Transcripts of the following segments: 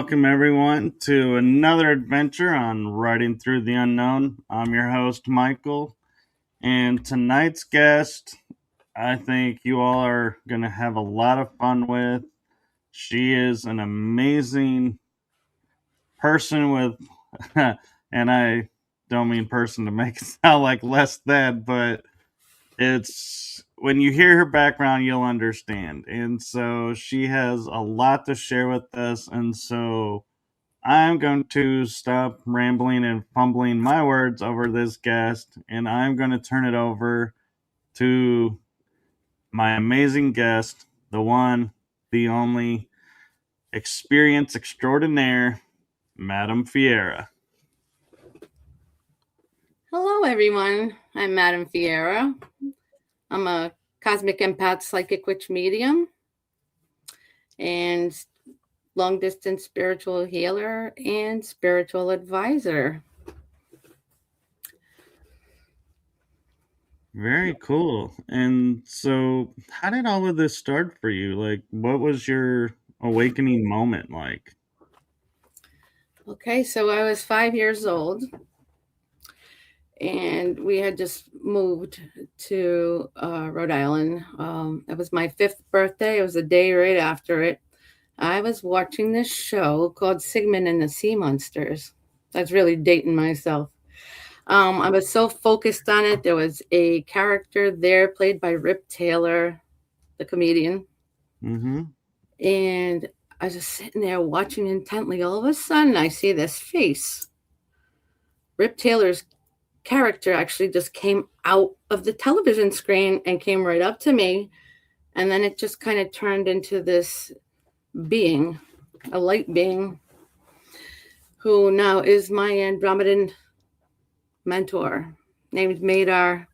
welcome everyone to another adventure on Riding Through the Unknown. I'm your host, Michael, and tonight's guest, I think you all are going to have a lot of fun with. She is an amazing person with, and I don't mean person to make it sound like less than, but it's when you hear her background, you'll understand. And so she has a lot to share with us, and so I'm going to stop rambling and fumbling my words over this guest, and I'm going to turn it over to my amazing guest, the one, the only, experience extraordinaire, Madam Fiera. Hello, everyone. I'm Madam Fiera. I'm a cosmic empath psychic witch medium and long distance spiritual healer and spiritual advisor. Very cool. And so, how did all of this start for you? Like, what was your awakening moment like? Okay, so I was 5 years old and we had just moved to Rhode Island. It was my 5th birthday. It was a day right after it. I was watching this show called Sigmund and the Sea Monsters. That's really dating myself. I was so focused on it. There was a character there played by Rip Taylor, the comedian. Mm-hmm. And I was just sitting there watching intently. All of a sudden, I see this face. Rip Taylor's character actually just came out of the television screen and came right up to me. And then it just kind of turned into this being, a light being, who now is my Andromedan mentor named Madar.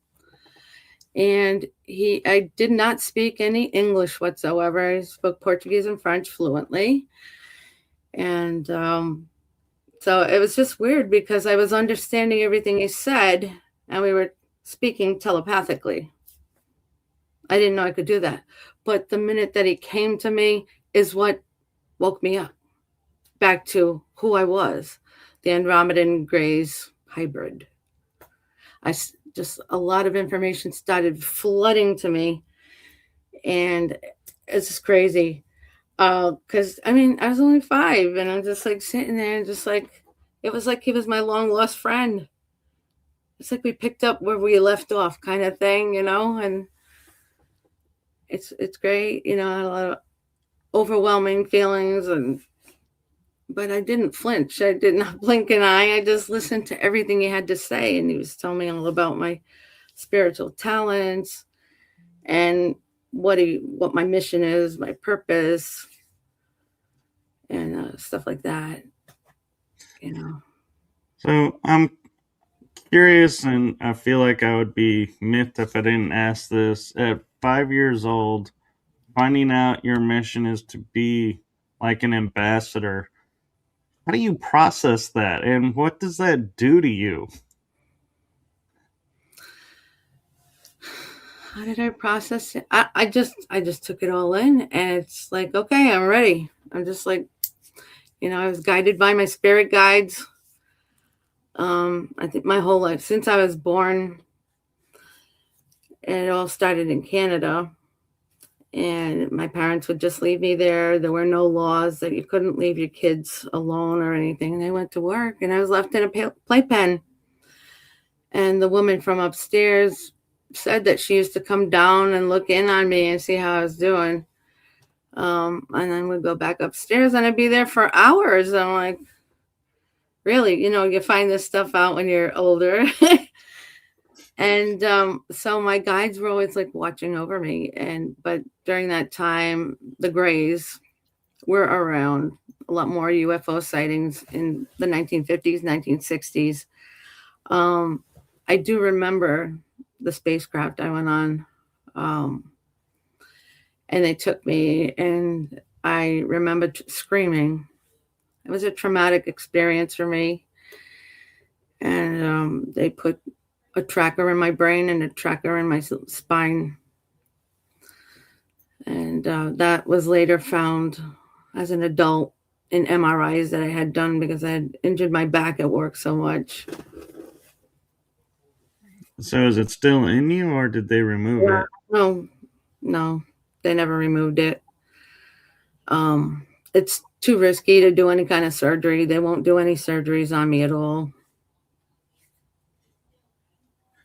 And I did not speak any English whatsoever. I spoke Portuguese and French fluently. And so it was just weird because I was understanding everything he said and we were speaking telepathically. I didn't know I could do that. But the minute that he came to me is what woke me up back to who I was, the Andromedan Grays hybrid. A lot of information started flooding to me, and it's just crazy. Because I was only 5, and I'm just like sitting there, and just like it was like he was my long lost friend. It's like we picked up where we left off, kind of thing, and it's great, a lot of overwhelming feelings, but I didn't flinch. I did not blink an eye. I just listened to everything he had to say. And he was telling me all about my spiritual talents and what my mission is, my purpose, and stuff like that. So I'm curious, and I feel like I would be miffed if I didn't ask this. At 5 years old, finding out your mission is to be like an ambassador, how do you process that, and what does that do to you? How did I process it? I just took it all in, and it's like, okay, I'm ready. I'm just like, I was guided by my spirit guides. I think my whole life, since I was born, it all started in Canada. And my parents would just leave me there. There were no laws that you couldn't leave your kids alone or anything. They went to work, and I was left in a playpen. And the woman from upstairs said that she used to come down and look in on me and see how I was doing. And then we'd go back upstairs, and I'd be there for hours. I'm like, really? You find this stuff out when you're older. And so my guides were always like watching over me. But during that time, the Greys were around. A lot more UFO sightings in the 1950s, 1960s. I do remember the spacecraft I went on. And they took me, and I remember screaming. It was a traumatic experience for me. And they put a tracker in my brain and a tracker in my spine. And that was later found as an adult in MRIs that I had done because I had injured my back at work so much. So is it still in you, or did they remove Yeah. it? No, no, they never removed it. It's too risky to do any kind of surgery. They won't do any surgeries on me at all.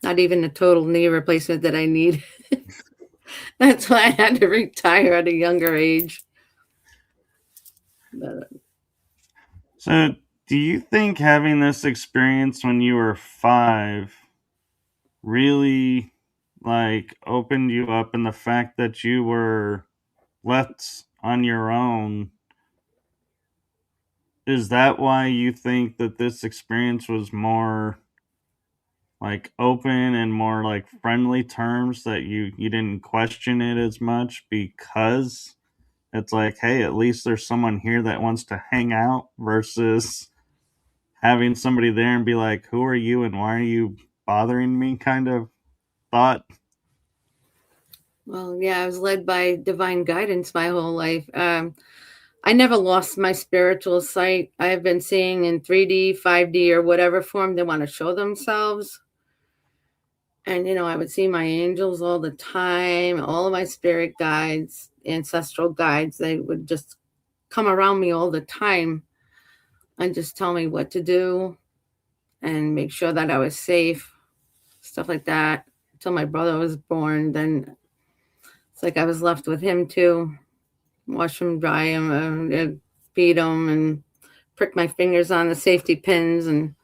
Not even the total knee replacement that I need. That's why I had to retire at a younger age. But, So do you think having this experience when you were 5 really like opened you up, in the fact that you were left on your own? Is that why you think that this experience was more like open and more like friendly terms, that you didn't question it as much, because it's like, hey, at least there's someone here that wants to hang out, versus having somebody there and be like, who are you and why are you bothering me, kind of thought? well, yeah, I was led by divine guidance my whole life. I never lost my spiritual sight. I've been seeing in 3D, 5D, or whatever form they want to show themselves. And, I would see my angels all the time, all of my spirit guides, ancestral guides. They would just come around me all the time and just tell me what to do and make sure that I was safe, stuff like that. Until my brother was born, then it's like I was left with him too. Wash him, dry him, feed him, and prick my fingers on the safety pins and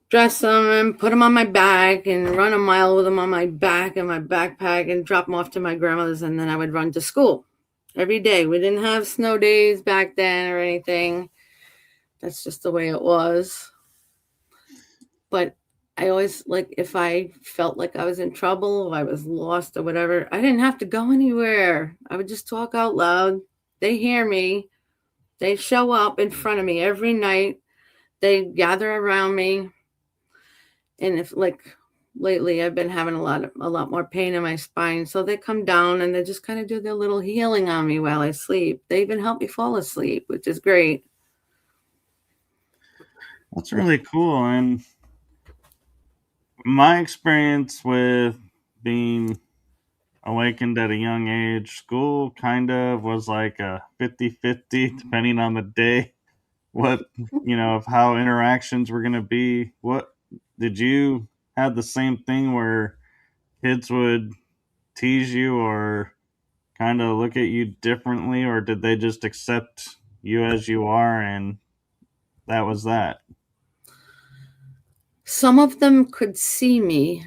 dress them and put them on my back and run a mile with them on my back and my backpack and drop them off to my grandmother's, and then I would run to school every day. We didn't have snow days back then or anything. That's just the way it was. But I always, like, if I felt like I was in trouble, if I was lost or whatever, I didn't have to go anywhere. I would just talk out loud. They hear me. They show up in front of me every night. They gather around me. And if, like, lately I've been having a lot more pain in my spine, so they come down and they just kind of do their little healing on me while I sleep. They even help me fall asleep, which is great. That's really cool. And my experience with being awakened at a young age, school kind of was like a 50-50, depending on the day, what, of how interactions were going to be. What did you have the same thing where kids would tease you or kind of look at you differently, or did they just accept you as you are and that was that? Some of them could see me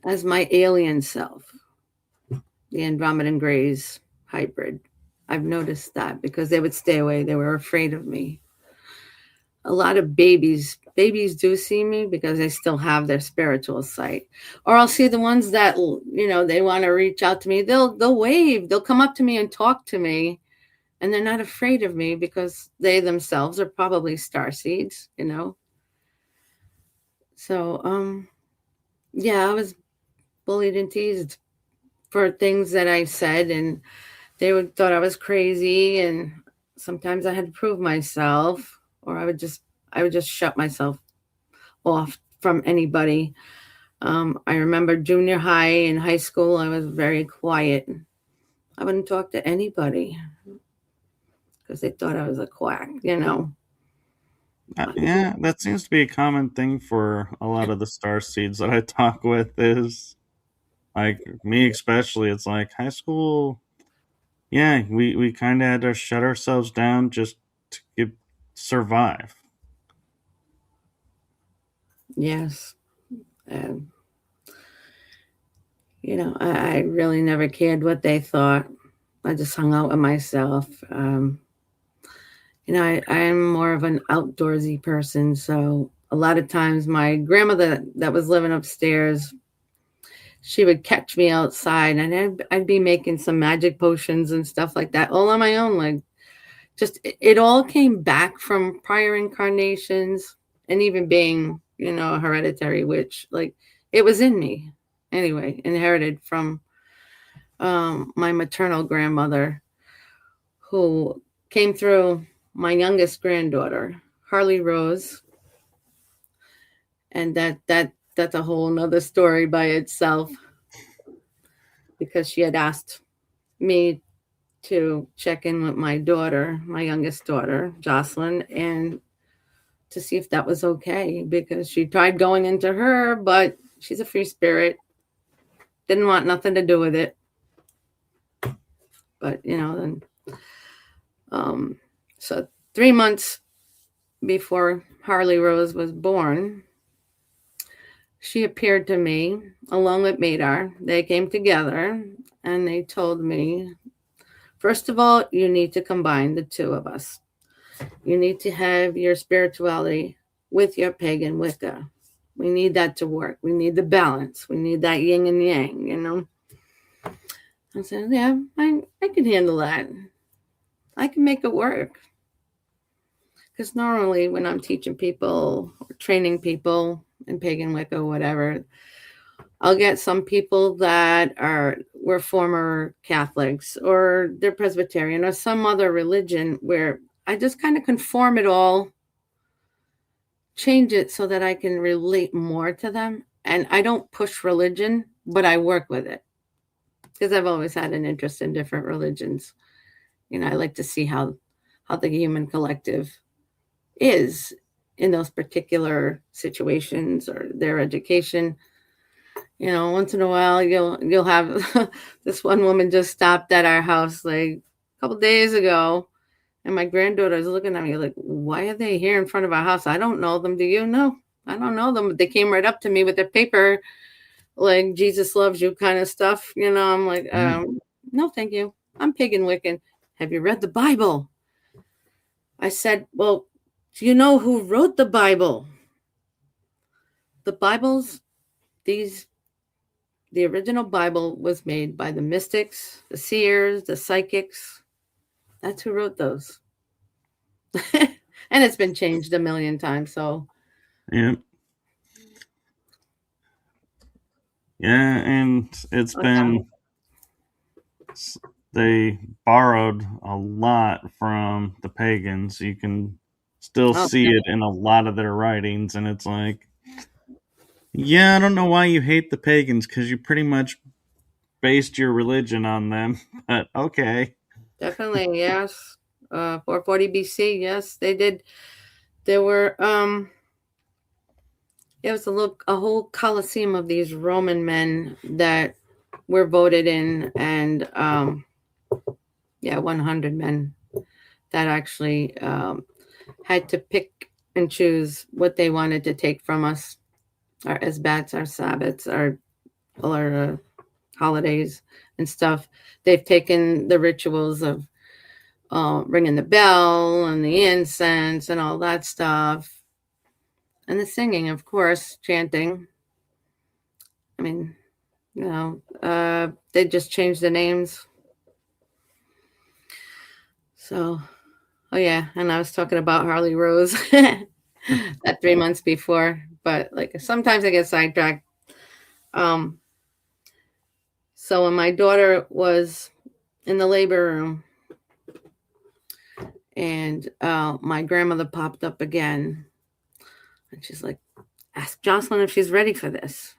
as my alien self, the Andromedan Greys hybrid. I've noticed that because they would stay away. They were afraid of me. A lot of babies do see me because they still have their spiritual sight. Or I'll see the ones that, they want to reach out to me. They'll wave. They'll come up to me and talk to me, and they're not afraid of me because they themselves are probably starseeds. So, yeah, I was bullied and teased for things that I said, and thought I was crazy, and sometimes I had to prove myself, or I would just shut myself off from anybody. I remember junior high and high school, I was very quiet. I wouldn't talk to anybody because they thought I was a quack. Yeah, that seems to be a common thing for a lot of the star seeds that I talk with, is like me especially. It's like high school. Yeah, we kind of had to shut ourselves down just to survive. Yes. Um, I really never cared what they thought. I just hung out with myself. I'm more of an outdoorsy person. So a lot of times my grandmother that was living upstairs, she would catch me outside and I'd be making some magic potions and stuff like that all on my own. Like, just, it all came back from prior incarnations, and even being, a hereditary witch. Like, it was in me anyway, inherited from my maternal grandmother, who came through my youngest granddaughter, Harley Rose, and that's a whole nother story by itself, because she had asked me to check in with my daughter, my youngest daughter, Jocelyn, and to see if that was okay, because she tried going into her, but she's a free spirit, didn't want nothing to do with it. But then so 3 months before Harley Rose was born, she appeared to me along with Madar. They came together and they told me, first of all, you need to combine the two of us. You need to have your spirituality with your pagan Wicca. We need that to work. We need the balance. We need that yin and yang, I said, yeah, I can handle that. I can make it work. Because normally when I'm teaching people or training people in pagan Wicca or whatever, I'll get some people that were former Catholics or they're Presbyterian or some other religion, where I just kind of conform it all, change it so that I can relate more to them. And I don't push religion, but I work with it, because I've always had an interest in different religions. I like to see how the human collective is in those particular situations, or their education. Once in a while you'll have this one woman just stopped at our house like a couple days ago, and my granddaughter's looking at me like, why are they here in front of our house? I don't know them. Do you know? I don't know them. They came right up to me with their paper, like Jesus loves you kind of stuff. I'm like, no, thank you. I'm pagan Wiccan. Have you read the Bible? I said, well, do you know who wrote the Bible? The Bibles, the original Bible was made by the mystics, the seers, the psychics. That's who wrote those. And it's been changed a million times. So Yeah. Yeah, and it's been, they borrowed a lot from the pagans. You can still see it in a lot of their writings, and it's like, yeah, I don't know why you hate the pagans, because you pretty much based your religion on them, but okay. Definitely, yes. 440 BC, yes, they did. There were it was a whole coliseum of these Roman men that were voted in, and 100 men that actually had to pick and choose what they wanted to take from us, our Esbats, our Sabbats, all our holidays and stuff. They've taken the rituals of ringing the bell and the incense and all that stuff, and the singing, of course, chanting. I mean, they just changed the names. So, oh yeah, and I was talking about Harley Rose that 3 months before, but like sometimes I get sidetracked. So when my daughter was in the labor room, and my grandmother popped up again, and she's like, ask Jocelyn if she's ready for this.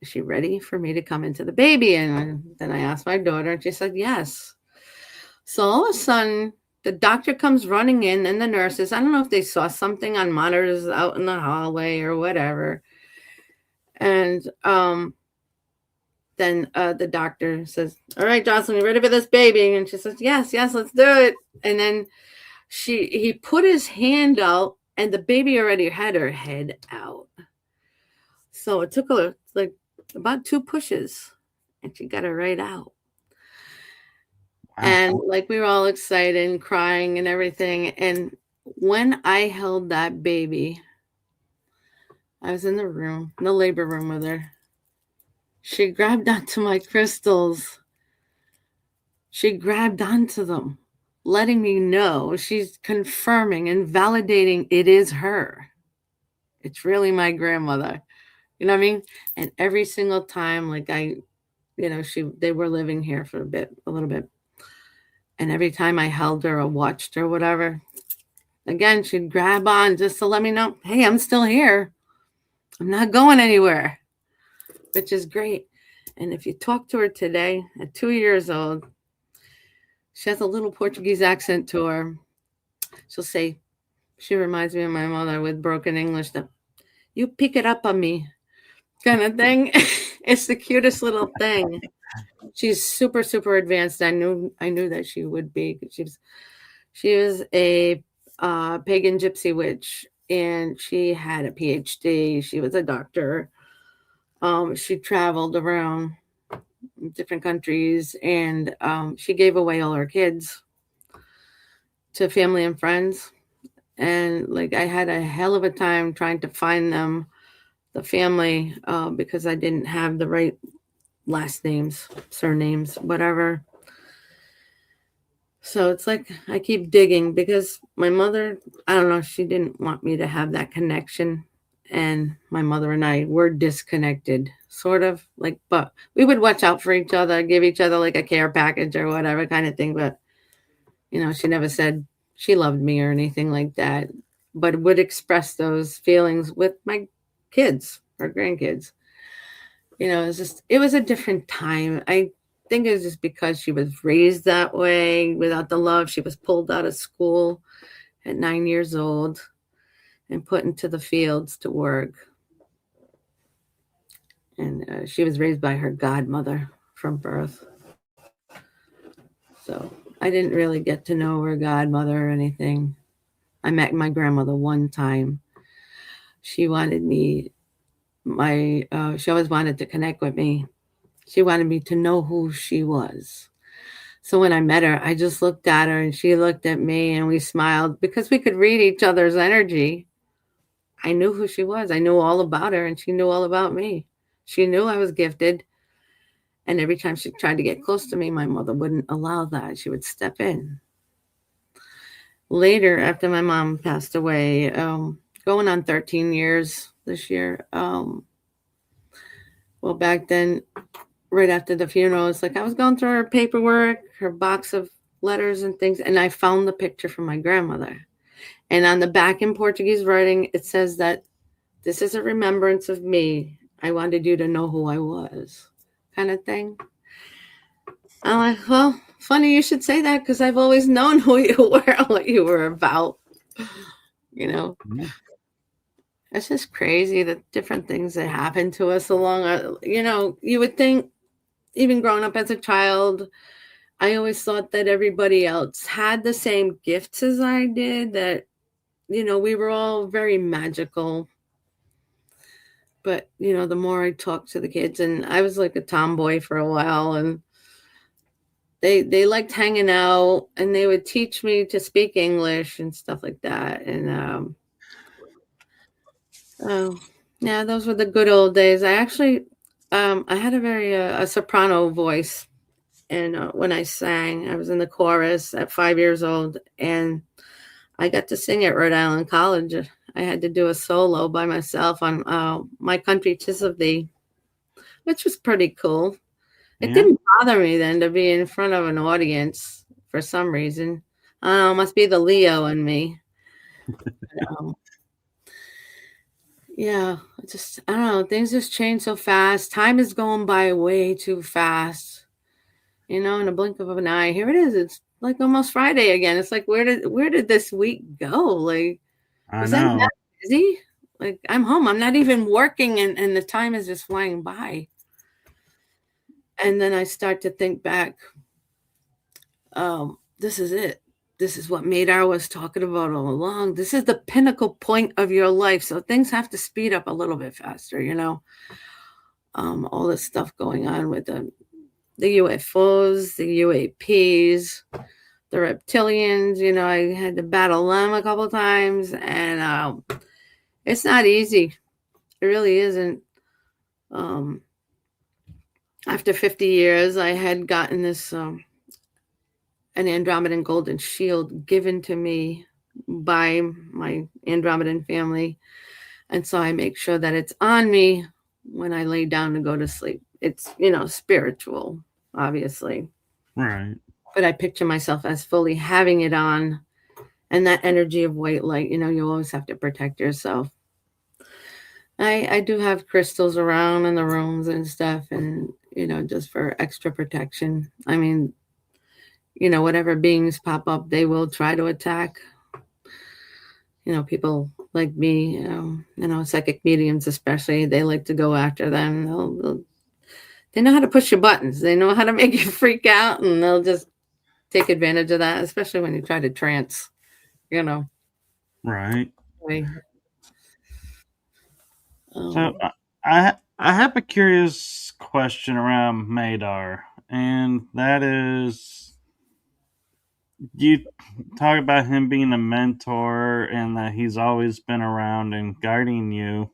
Is she ready for me to come into the baby? And then I asked my daughter, and she said yes. So all of a sudden, the doctor comes running in, and the nurses, I don't know if they saw something on monitors out in the hallway or whatever. And then the doctor says, all right, Jocelyn, you ready for this baby? And she says, yes, let's do it. And then he put his hand out, and the baby already had her head out. So it took her like about 2 pushes, and she got her right out. Wow. And like we were all excited and crying and everything. And when I held that baby, I was in the labor room with her. She grabbed onto my crystals. She grabbed onto them, letting me know she's confirming and validating it is her. It's really my grandmother. You know what I mean? And every single time, like they were living here for a little bit. And every time I held her or watched her, whatever, again, she'd grab on just to let me know, hey, I'm still here. I'm not going anywhere, which is great. And if you talk to her today, at 2 years old, she has a little Portuguese accent to her. She'll say, she reminds me of my mother with broken English, that you pick it up on me kind of thing. It's the cutest little thing. She's super, super advanced. I knew that she would be. She was a pagan gypsy witch, and she had a PhD. She was a doctor. She traveled around different countries, and she gave away all her kids to family and friends. And like, I had a hell of a time trying to find them, the family, because I didn't have the right last names, surnames, whatever. So it's like I keep digging, because my mother, I don't know, she didn't want me to have that connection. And my mother and I were disconnected, sort of like, but we would watch out for each other, give each other like a care package or whatever kind of thing. But, she never said she loved me or anything like that, but would express those feelings with my kids or grandkids. It was a different time. I think it was just because she was raised that way without the love. She was pulled out of school at 9 years old and put into the fields to work. And she was raised by her godmother from birth. So I didn't really get to know her godmother or anything. I met my grandmother one time. She wanted me, she always wanted to connect with me. She wanted me to know who she was. So when I met her, I just looked at her and she looked at me, and we smiled because we could read each other's energy. I knew who she was. I knew all about her, and she knew all about me. She knew I was gifted. And every time she tried to get close to me, my mother wouldn't allow that. She would step in. Later, after my mom passed away, going on 13 years this year, well, back then, right after the funeral, it's like I was going through her paperwork, her box of letters and things, and I found the picture from my grandmother. And on the back in Portuguese writing, it says that this is a remembrance of me. I wanted you to know who I was, kind of thing. I'm like, well, funny you should say that, because I've always known who you were, what you were about. Yeah. It's just crazy, the different things that happen to us along. You would think, even growing up as a child, I always thought that everybody else had the same gifts as I did, that, we were all very magical. But, the more I talked to the kids, and I was like a tomboy for a while, and they liked hanging out, and they would teach me to speak English and stuff like that. And oh, yeah, those were the good old days. I actually, I had a very a soprano voice, and when I sang, I was in the chorus at 5 years old, and I got to sing at Rhode Island College. I had to do a solo by myself on My Country 'Tis of Thee, which was pretty cool. It Yeah. didn't bother me then to be in front of an audience for some reason. I don't know, it must be the Leo in me. Um, yeah, I don't know. Things just change so fast. Time is going by way too fast. In a blink of an eye, here it is. It's like almost Friday again. It's like, where did this week go? Like, I was I know. that busy? Like, I'm home. I'm not even working, and the time is just flying by. And then I start to think back, this is it. This is what Madar was talking about all along. This is the pinnacle point of your life. So things have to speed up a little bit faster, all this stuff going on with the UFOs, the UAPs, the reptilians. I had to battle them a couple times, and it's not easy. It really isn't. After 50 years, I had gotten this an Andromedan golden shield given to me by my Andromedan family. And so I make sure that it's on me when I lay down to go to sleep. It's, spiritual, obviously. Right. But I picture myself as fully having it on And that energy of white light, you always have to protect yourself. I do have crystals around in the rooms and stuff, and just for extra protection. I mean, whatever beings pop up, they will try to attack. People like me, psychic mediums especially, they like to go after them. They know how to push your buttons. They know how to make you freak out, and they'll just take advantage of that, especially when you try to trance. Right. Right. So I have a curious question around Madar, and that is, you talk about him being a mentor and that he's always been around and guiding you.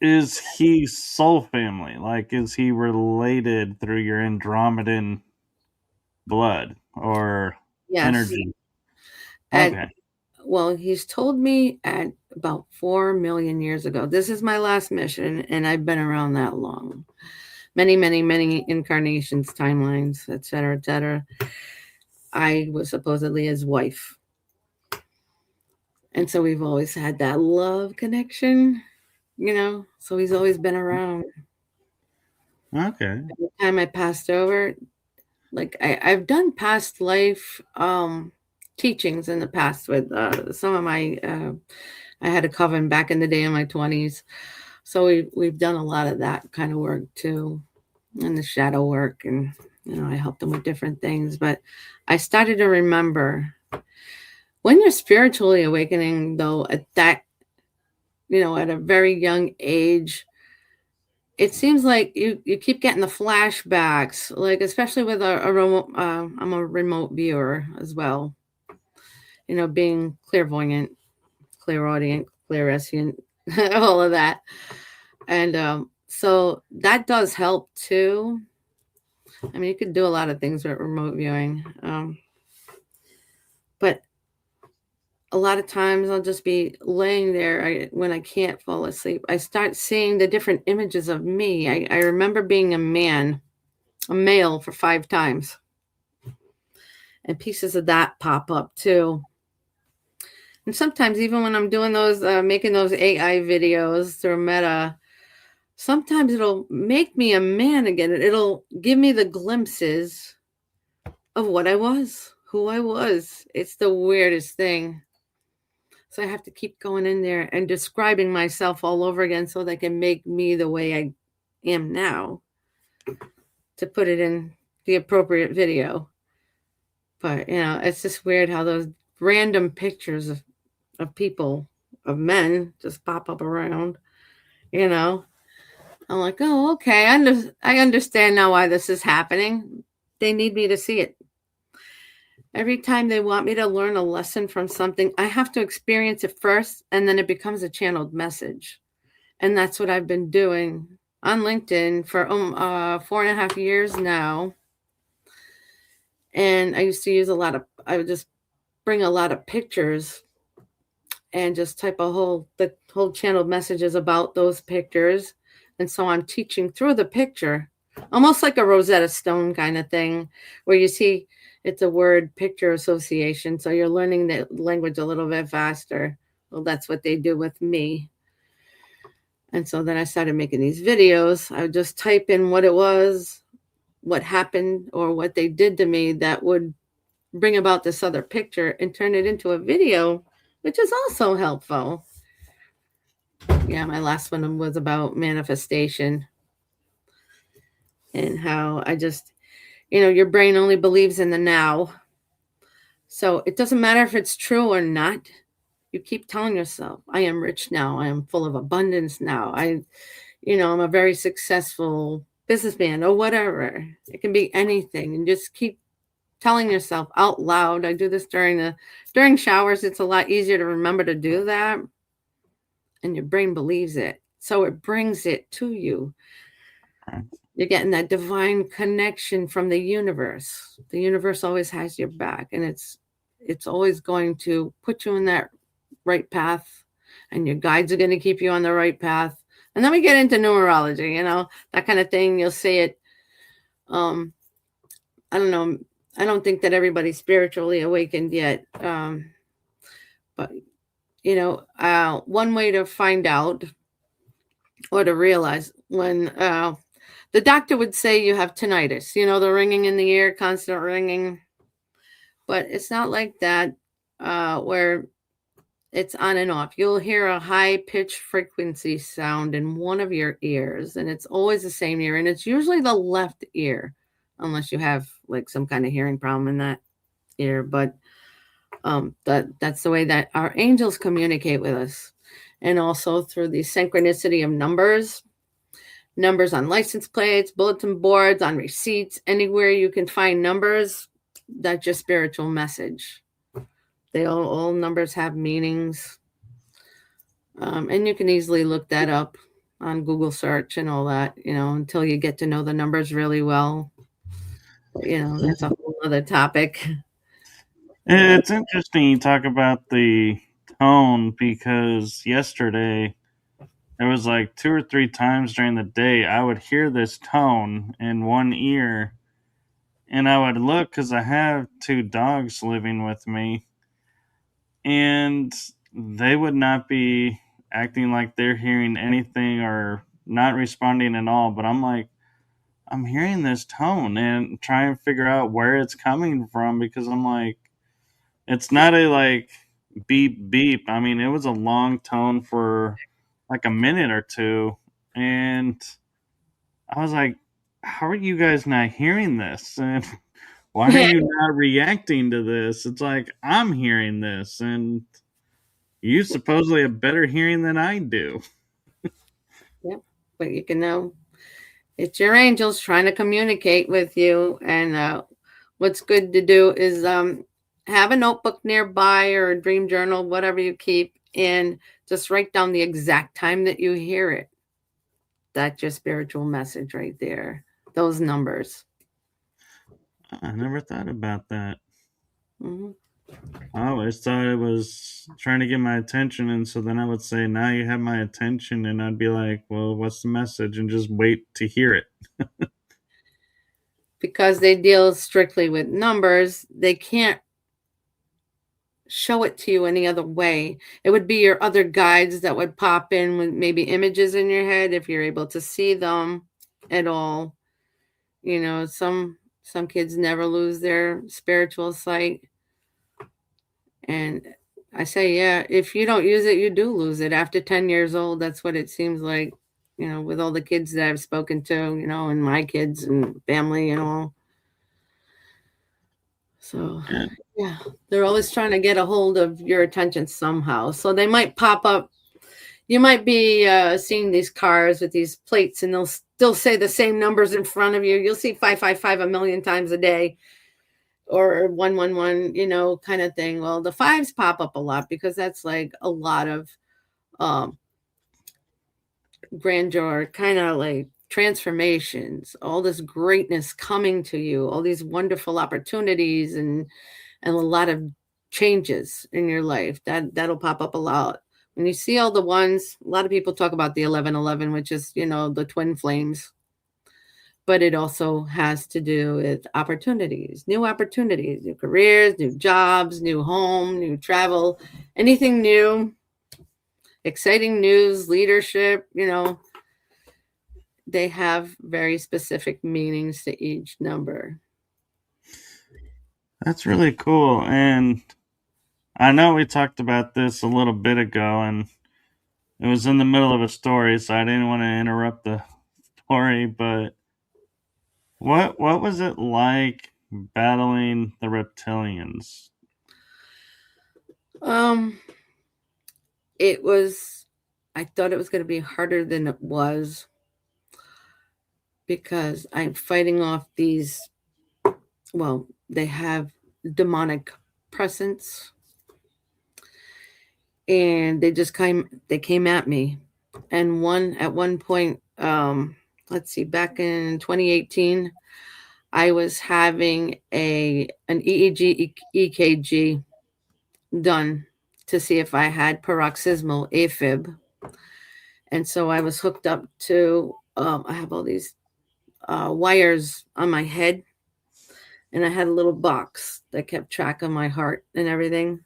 Is he soul family? Like, is he related through your Andromedan blood or Yes. energy? Okay. Well, he's told me at about 4 million years ago. This is my last mission, and I've been around that long. Many, many, many incarnations, timelines, etc., etc. I was supposedly his wife. And so we've always had that love connection, so he's always been around. Okay. By the time I passed over, like I've done past life teachings in the past with some of my I had a coven back in the day in my 20s. So we've done a lot of that kind of work too, and the shadow work, and I helped them with different things. But I started to remember when you're spiritually awakening, though, at that, at a very young age, it seems like you keep getting the flashbacks, like especially with a remote. I'm a remote viewer as well. Being clairvoyant, clairaudient, clairsentient, all of that, and so that does help too. I mean, you could do a lot of things with remote viewing, but a lot of times I'll just be laying there when I can't fall asleep. I start seeing the different images of me. I remember being a male for 5 times. And pieces of that pop up too. And sometimes even when I'm doing those, making those AI videos through Meta, sometimes it'll make me a man again. It'll give me the glimpses of what I was, who I was. It's the weirdest thing. So I have to keep going in there and describing myself all over again so they can make me the way I am now to put it in the appropriate video. But, it's just weird how those random pictures of people, of men, just pop up around, I'm like, oh, okay, I understand now why this is happening. They need me to see it. Every time they want me to learn a lesson from something, I have to experience it first, and then it becomes a channeled message. And that's what I've been doing on LinkedIn for 4.5 years now. And I used to use I would just bring a lot of pictures and just type the whole channeled messages about those pictures. And so I'm teaching through the picture, almost like a Rosetta Stone kind of thing, where you see it's a word picture association. So you're learning the language a little bit faster. Well, that's what they do with me. And so then I started making these videos. I would just type in what it was, what happened, or what they did to me that would bring about this other picture and turn it into a video, which is also helpful. Yeah, my last one was about manifestation and how I just, your brain only believes in the now. So it doesn't matter if it's true or not. You keep telling yourself, I am rich now. I am full of abundance now. I'm a very successful businessman or whatever. It can be anything. And just keep telling yourself out loud. I do this during showers. It's a lot easier to remember to do that. And your brain believes it. So it brings it to you. You're getting that divine connection from the universe. The universe always has your back, and it's always going to put you in that right path, and your guides are going to keep you on the right path. And then we get into numerology, that kind of thing. You'll see it. I don't know. I don't think that everybody's spiritually awakened yet. But, one way to find out or to realize when the doctor would say you have tinnitus, the ringing in the ear, constant ringing. But it's not like that where it's on and off. You'll hear a high pitched frequency sound in one of your ears, and it's always the same ear, and it's usually the left ear, unless you have like some kind of hearing problem in that ear. But that's the way that our angels communicate with us, and also through the synchronicity of numbers on license plates, bulletin boards, on receipts, anywhere you can find numbers. That's your spiritual message. They all numbers have meanings, and you can easily look that up on Google search and all that, until you get to know the numbers really well. But, that's a whole other topic. It's interesting you talk about the tone because yesterday there was like 2 or 3 times during the day I would hear this tone in one ear, and I would look because I have 2 dogs living with me, and they would not be acting like they're hearing anything or not responding at all. But I'm like, I'm hearing this tone and try and figure out where it's coming from because I'm like, it's not a like beep beep. I mean, it was a long tone for like a minute or two, and I was like, how are you guys not hearing this? And why are you not reacting to this? It's like I'm hearing this, and you supposedly have better hearing than I do. Yep. But you can know it's your angels trying to communicate with you. And what's good to do is have a notebook nearby or a dream journal, whatever you keep, and just write down the exact time that you hear it. That's your spiritual message right there. Those numbers. I never thought about that. Mm-hmm. I always thought it was trying to get my attention, and so then I would say, "Now you have my attention," and I'd be like, "Well, what's the message?" and just wait to hear it. Because they deal strictly with numbers, they can't show it to you any other way. It would be your other guides that would pop in with maybe images in your head if you're able to see them at all. Some kids never lose their spiritual sight. And I say, yeah, if you don't use it, you do lose it. After 10 years old, that's what it seems like, with all the kids that I've spoken to, and my kids and family and all. So, yeah, they're always trying to get a hold of your attention somehow. So they might pop up. You might be seeing these cars with these plates, and they'll still say the same numbers in front of you. You'll see 555 a million times a day, or 111, kind of thing. Well, the fives pop up a lot because that's like a lot of grandeur, kind of like transformations, all this greatness coming to you, all these wonderful opportunities, and a lot of changes in your life. That'll pop up a lot. When you see all the ones, a lot of people talk about the 1111, which is, the twin flames. But it also has to do with opportunities, new careers, new jobs, new home, new travel, anything new, exciting news, leadership, they have very specific meanings to each number. That's really cool. And I know we talked about this a little bit ago, and it was in the middle of a story, so I didn't want to interrupt the story. But what was it like battling the reptilians? It was. I thought it was going to be harder than it was because I'm fighting off these. Well, they have demonic presence, and they came at me. And at one point, let's see, back in 2018, I was having an EEG EKG done to see if I had paroxysmal AFib. And so I was hooked up to I have all these wires on my head, and I had a little box that kept track of my heart and everything.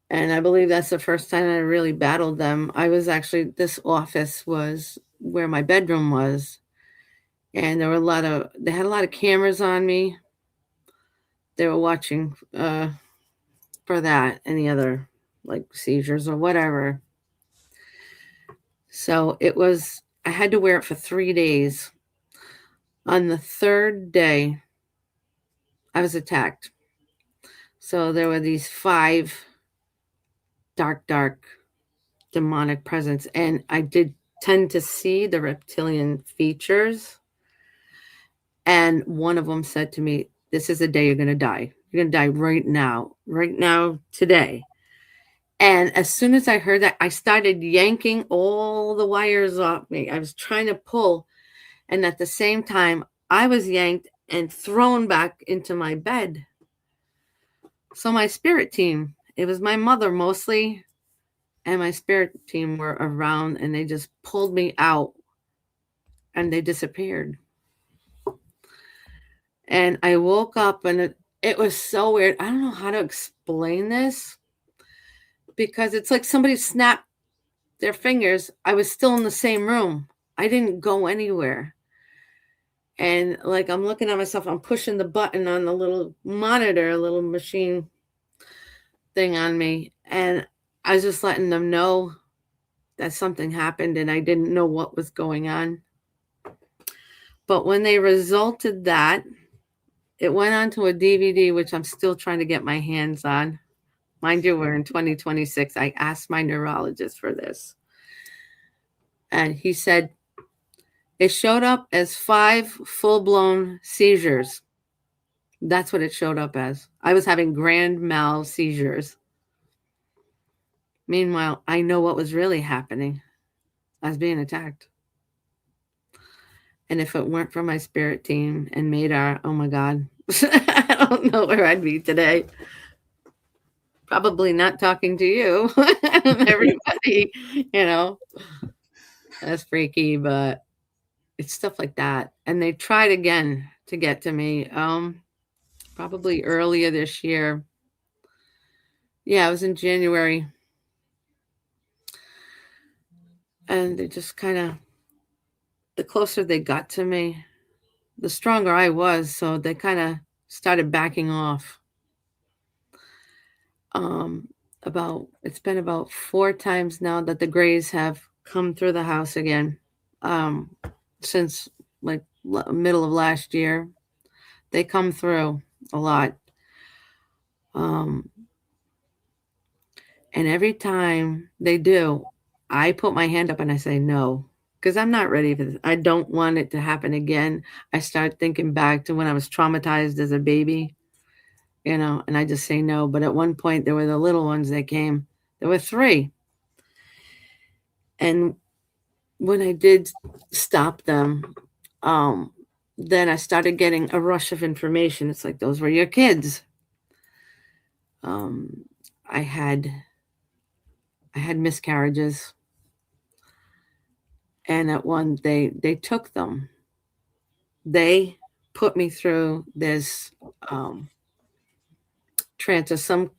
And I believe that's the first time I really battled them. I was actually, this office was where my bedroom was, and they had a lot of cameras on me. They were watching for that, any other like seizures or whatever. So I had to wear it for 3 days. On the third day, I was attacked. So there were these 5 dark demonic presence, and I did tend to see the reptilian features. And one of them said to me, "This is the day you're going to die. You're going to die right now, today." And as soon as I heard that, I started yanking all the wires off me. I was trying to pull, and at the same time, I was yanked and thrown back into my bed. So my spirit team, it was my mother mostly, and my spirit team were around, and they just pulled me out and they disappeared. And I woke up, and it was so weird. I don't know how to explain this, because it's like somebody snapped their fingers. I was still in the same room. I didn't go anywhere. And like, I'm looking at myself, I'm pushing the button on the little monitor, a little machine thing on me. And I was just letting them know that something happened, and I didn't know what was going on. But when they resulted that, it went onto a DVD, which I'm still trying to get my hands on. Mind you, we're in 2026. I asked my neurologist for this. And he said it showed up as 5 full-blown seizures. That's what it showed up as. I was having grand mal seizures. Meanwhile, I know what was really happening. I was being attacked. And if it weren't for my spirit team and Madar, oh my God, I don't know where I'd be today. Probably not talking to you. Everybody, that's freaky, but it's stuff like that. And they tried again to get to me, probably earlier this year. Yeah, it was in January. And they just kind of, the closer they got to me, the stronger I was. So they kind of started backing off. It's been about 4 times now that the Greys have come through the house again, since like middle of last year. They come through a lot, and every time they do, I put my hand up and I say no, because I'm not ready for this. I don't want it to happen again. I start thinking back to when I was traumatized as a baby, and I just say no. But at one point, there were the little ones that came. There were 3. And when I did stop them, then I started getting a rush of information. It's like, those were your kids. I had miscarriages, and at one they took them. They put me through this trance, or some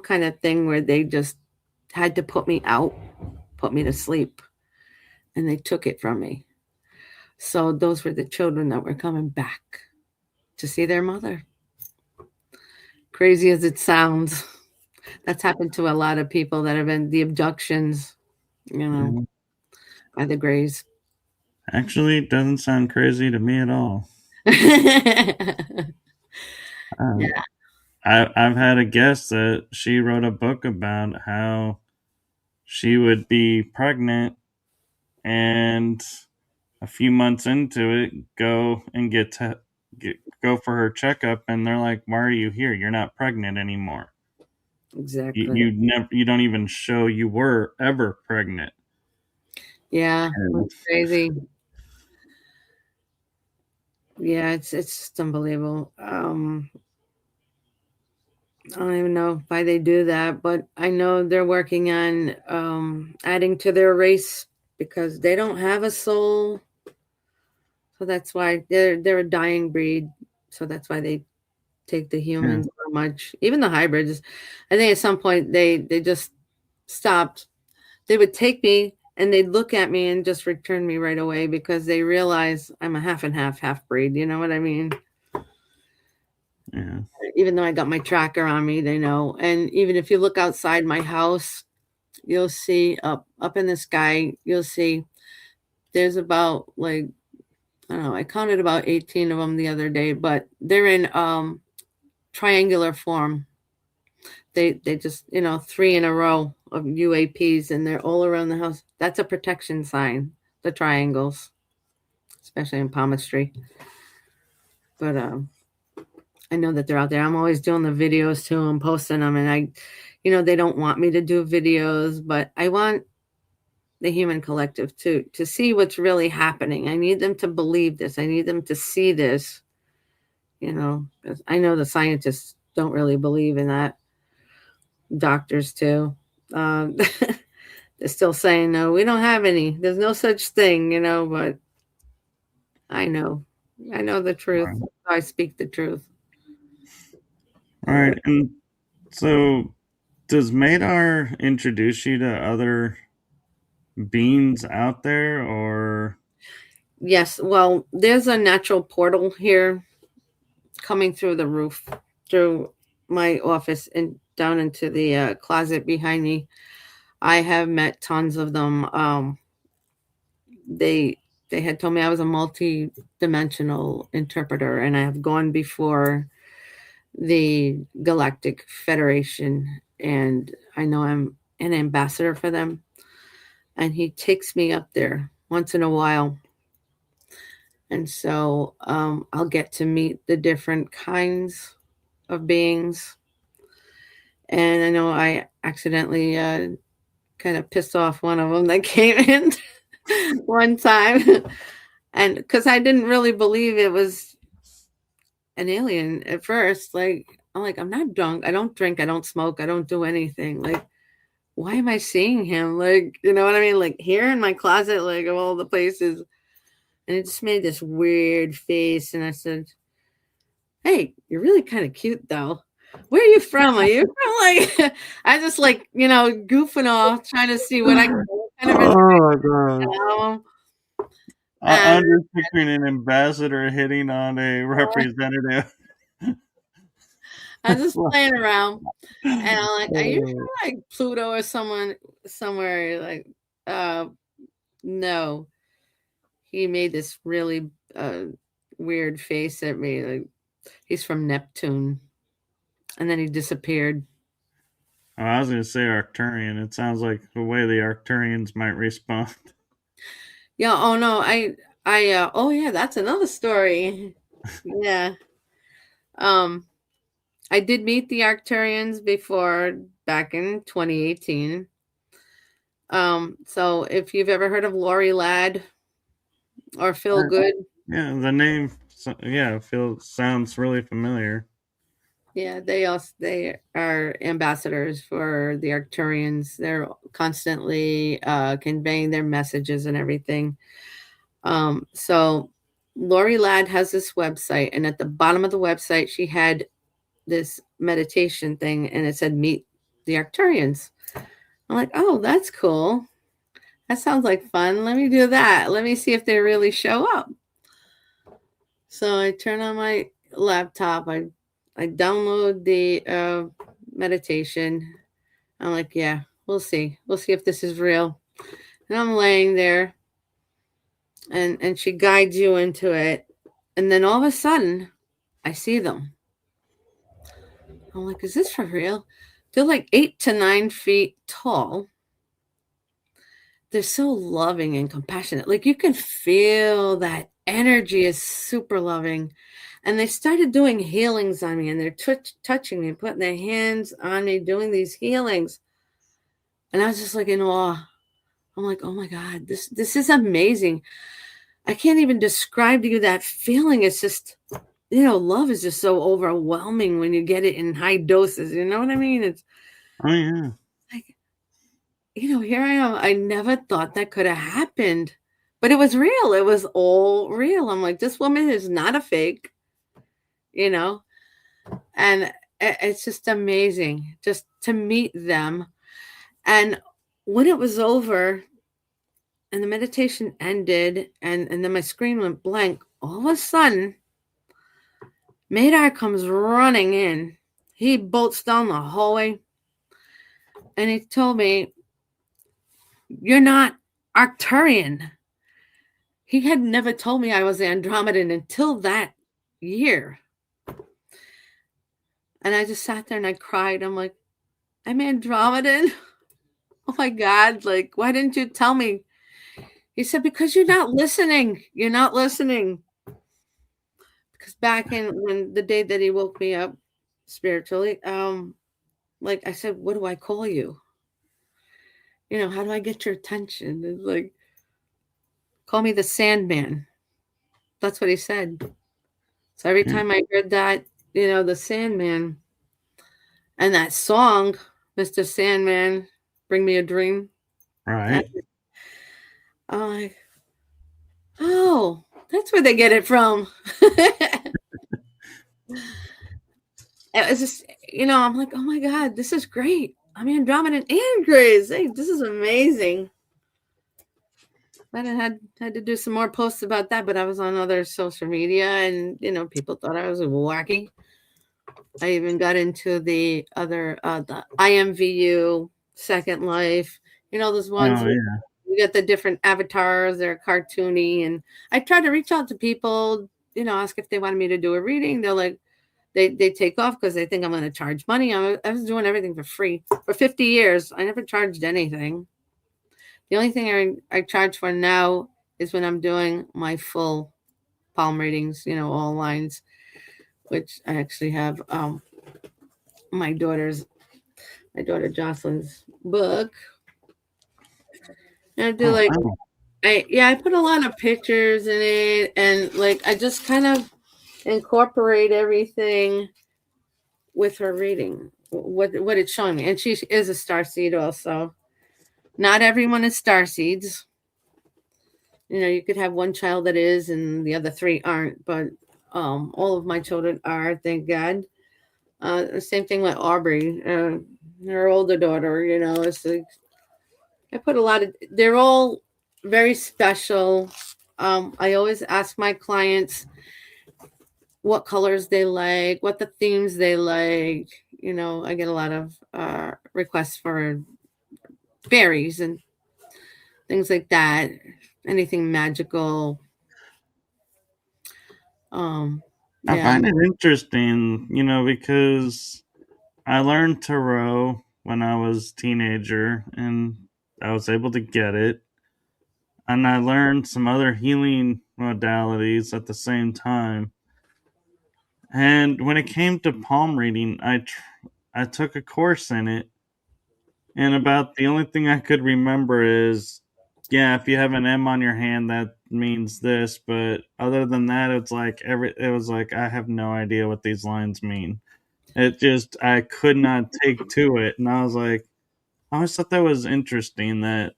kind of thing where they just had to put me out, put me to sleep, and they took it from me. So those were the children that were coming back to see their mother. Crazy as it sounds, that's happened to a lot of people that have been the abductions, by the Greys. Actually, it doesn't sound crazy to me at all. Yeah. I've had a guest that she wrote a book about how she would be pregnant, and a few months into it, go and go for her checkup, and they're like, "Why are you here? You're not pregnant anymore. Exactly. You don't even show you were ever pregnant." Yeah, And it's crazy. Yeah, it's just unbelievable. I don't even know why they do that, but I know they're working on adding to their race, because they don't have a soul. So that's why they're a dying breed. So that's why they take the humans so much. Even the hybrids. I think at some point they just stopped. They would take me and they'd look at me and just return me right away because they realize I'm a half and half breed. You know what I mean? Yeah. Even though I got my tracker on me, they know. And even if you look outside my house, you'll see up in the sky, you'll see there's about like, I don't know, I counted about 18 of them the other day, but they're in triangular form. They just, you know, 3 in a row of UAPs and they're all around the house. That's a protection sign, the triangles, especially in palmistry. But I know that they're out there. I'm always doing the videos too. I'm posting them, and you know, they don't want me to do videos, but I want the human collective to see what's really happening. I need them to believe this. I need them to see this. You know, 'cause I know the scientists don't really believe in that. Doctors too. Um, they're still saying no. We don't have any. There's no such thing. You know, but I know. I know the truth. Right. I speak the truth. All right. And so, does Madar introduce you to other beings out there, or? Yes, well, there's a natural portal here coming through the roof, through my office and down into the closet behind me. I have met tons of them. They had told me I was a multi-dimensional interpreter, and I have gone before the Galactic Federation, and I know I'm an ambassador for them. And he takes me up there once in a while. And so I'll get to meet the different kinds of beings. And I know I accidentally kind of pissed off one of them that came in one time. And because I didn't really believe it was an alien at first. Like, I'm like, I'm not drunk. I don't drink. I don't smoke. I don't do anything. Like, why am I seeing him? Like, you know what I mean? Like, here in my closet, like, of all the places. And it just made this weird face. And I said, hey, you're really kind of cute, though. Where are you from? Are you from like, I just like, you know, goofing off, trying to see what I can kind of Oh my god! know. I'm just picturing an ambassador hitting on a representative. I'm just playing around, and I'm like, "Are you from like Pluto or someone somewhere?" Like, no. He made this really weird face at me, like he's from Neptune, and then he disappeared. Oh, I was going to say Arcturian. It sounds like the way the Arcturians might respond. Yeah. Oh no. Oh yeah. That's another story. Yeah. I did meet the Arcturians before back in 2018. So if you've ever heard of Lori Ladd or Phil Good, Yeah, the name. Yeah, sounds really familiar. yeah, they are ambassadors for the Arcturians. They're constantly conveying their messages and everything. So Lori Ladd has this website, and at the bottom of the website, she had this meditation thing, and it said "Meet the Arcturians." I'm like, oh, that's cool. That sounds like fun. Let me do that. Let me see if they really show up. So I turn on my laptop. I download the meditation. I'm like, yeah, we'll see. We'll see if this is real. And I'm laying there, and she guides you into it. And then all of a sudden, I see them. I'm like, is this for real? They're like 8 to 9 feet tall. They're so loving and compassionate. Like you can feel that energy is super loving. And they started doing healings on me, and they're touching me, putting their hands on me, doing these healings. And I was just like in awe. I'm like, oh my God, this is amazing. I can't even describe to you that feeling. It's just, you know, love is just so overwhelming when you get it in high doses. You know what I mean? It's Oh yeah. like, you know, here I am. I never thought that could have happened, but it was real. It was all real. I'm like, this woman is not a fake. you know, and it's just amazing just to meet them. And when it was over and the meditation ended and then my screen went blank, all of a sudden, Madar comes running in. He bolts down the hallway and he told me, "You're not Arcturian." He had never told me I was Andromedan until that year. And I just sat there and I cried. I'm like, "I'm Andromedan? Oh my God, like, why didn't you tell me?" He said, "Because you're not listening. You're not listening." Because back in when the day that he woke me up spiritually, like I said, "What do I call you? You know, how do I get your attention?" It's like, "Call me the Sandman." That's what he said. So every Yeah. time I heard that, the Sandman and that song, Mr. Sandman, Bring Me a Dream, that, Right. I'm like, oh, that's where they get it from. It was just, I'm like, oh my God, this is great. I'm Andromeda and Grace. Hey, this is amazing. But I had to do some more posts about that, but I was on other social media and, people thought I was wacky. I even got into the other, the IMVU, Second Life, those ones Oh where yeah. you get the different avatars, they're cartoony. And I tried to reach out to people, ask if they wanted me to do a reading. They're like, they take off because they think I'm going to charge money. I was doing everything for free for 50 years. I never charged anything. The only thing I charge for now is when I'm doing my full palm readings, all lines, which I actually have my daughter's my daughter Jocelyn's book. And I do Oh like wow. I put a lot of pictures in it and like I just kind of incorporate everything with her reading, what it's showing me. And she is a starseed also. Not everyone is starseeds. You could have one child that is and the other three aren't, but all of my children are, thank God. Same thing with Aubrey, her older daughter, it's like I put a lot of, they're all very special. I always ask my clients what colors they like, what the themes they like. I get a lot of requests for fairies and things like that, anything magical. Um, I yeah. find it interesting, because I learned tarot when I was a teenager and I was able to get it. And I learned some other healing modalities at the same time. And when it came to palm reading, I took a course in it, and about the only thing I could remember is, yeah, if you have an M on your hand, that means this. But other than that, it was like I have no idea what these lines mean. It just I could not take to it, and I was like, I always thought that was interesting that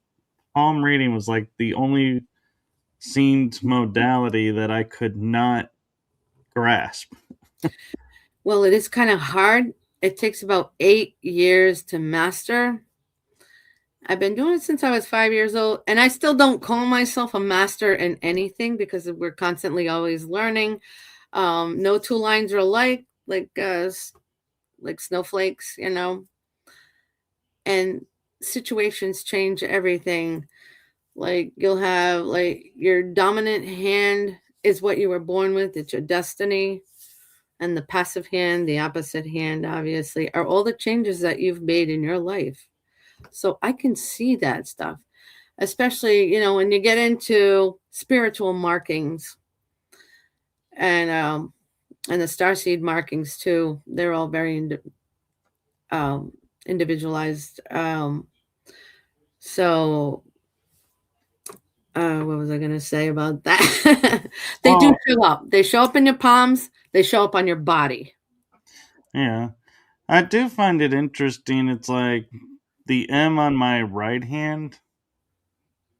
palm reading was like the only seemed modality that I could not grasp. Well, it is kind of hard. It takes about 8 years to master. I've been doing it since I was 5 years old, and I still don't call myself a master in anything because we're constantly always learning. No two lines are alike, like snowflakes, and situations change everything. Like you'll have like your dominant hand is what you were born with, it's your destiny. And the passive hand, the opposite hand, obviously, are all the changes that you've made in your life. So I can see that stuff, especially, when you get into spiritual markings and and the starseed markings too. They're all very um, individualized. So what was I going to say about that? They do Well, show up. They show up in your palms. They show up on your body. yeah, I do find it interesting. It's like the M on my right hand,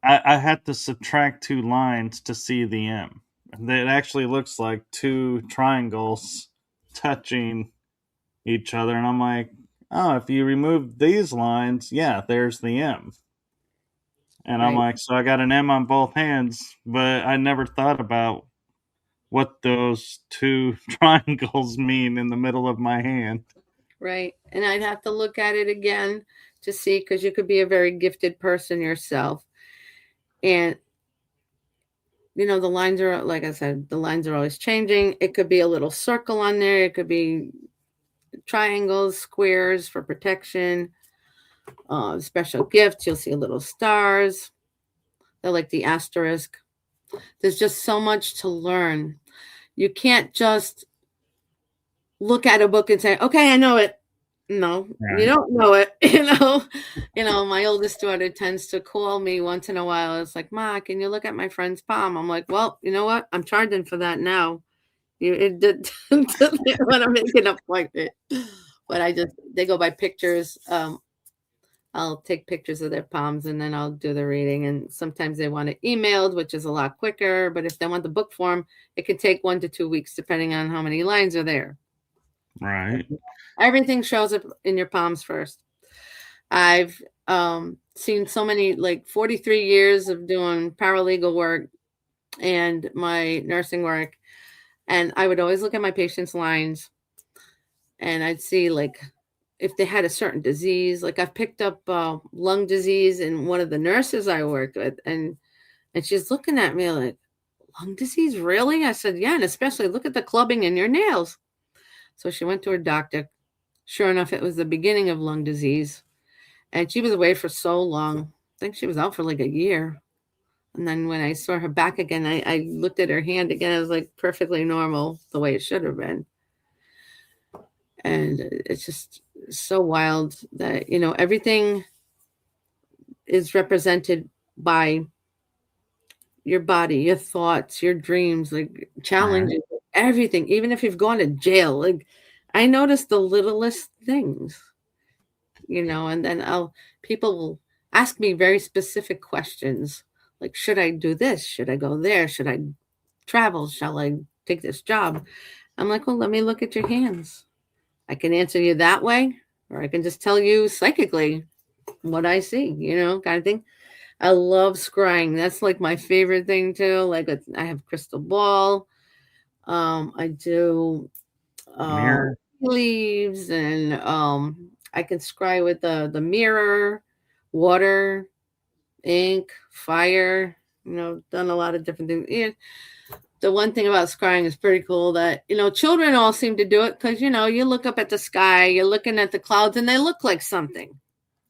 I had to subtract two lines to see the M. It actually looks like two triangles touching each other, and I'm like, oh, if you remove these lines, yeah, there's the M. And I'm Right. like, so I got an M on both hands, but I never thought about what those two triangles mean in the middle of my hand. Right. And I'd have to look at it again to see, because you could be a very gifted person yourself. And, the lines are, like I said, the lines are always changing. It could be a little circle on there, it could be triangles, squares for protection, special gifts. You'll see little stars. They're like the asterisk. There's just so much to learn. You can't just look at a book and say, okay, I know it. No, you Right. don't know it. My oldest daughter tends to call me once in a while. It's like, Ma, can you look at my friend's palm? I'm like, well, you know what? I'm charging for that now. It did when I make an appointment. But they go by pictures. I'll take pictures of their palms and then I'll do the reading. And sometimes they want it emailed, which is a lot quicker. But if they want the book form, it can take 1 to 2 weeks, depending on how many lines are there. Right. Everything shows up in your palms first. I've seen so many, like 43 years of doing paralegal work and my nursing work. And I would always look at my patients' lines and I'd see, like, if they had a certain disease. Like, I've picked up lung disease in one of the nurses I worked with. And she's looking at me like, lung disease, really? I said, yeah. And especially look at the clubbing in your nails. So she went to her doctor. Sure enough, it was the beginning of lung disease. And she was away for so long. I think she was out for like a year. And then when I saw her back again, I looked at her hand again. It was like perfectly normal, the way it should have been. And it's just so wild that, everything is represented by your body, your thoughts, your dreams, like Right. challenges, everything. Even if you've gone to jail, like I noticed the littlest things, and then people will ask me very specific questions, like, should I do this? Should I go there? Should I travel? Shall I take this job? I'm like, well, let me look at your hands. I can answer you that way, or I can just tell you psychically what I see, kind of thing. I love scrying. That's like my favorite thing too. Like, I have crystal ball. I do uh, Mirror. leaves, and I can scry with the mirror, water, ink, fire. Done a lot of different things. Yeah. The one thing about scrying is pretty cool that children all seem to do it because you look up at the sky, you're looking at the clouds, and they look like something.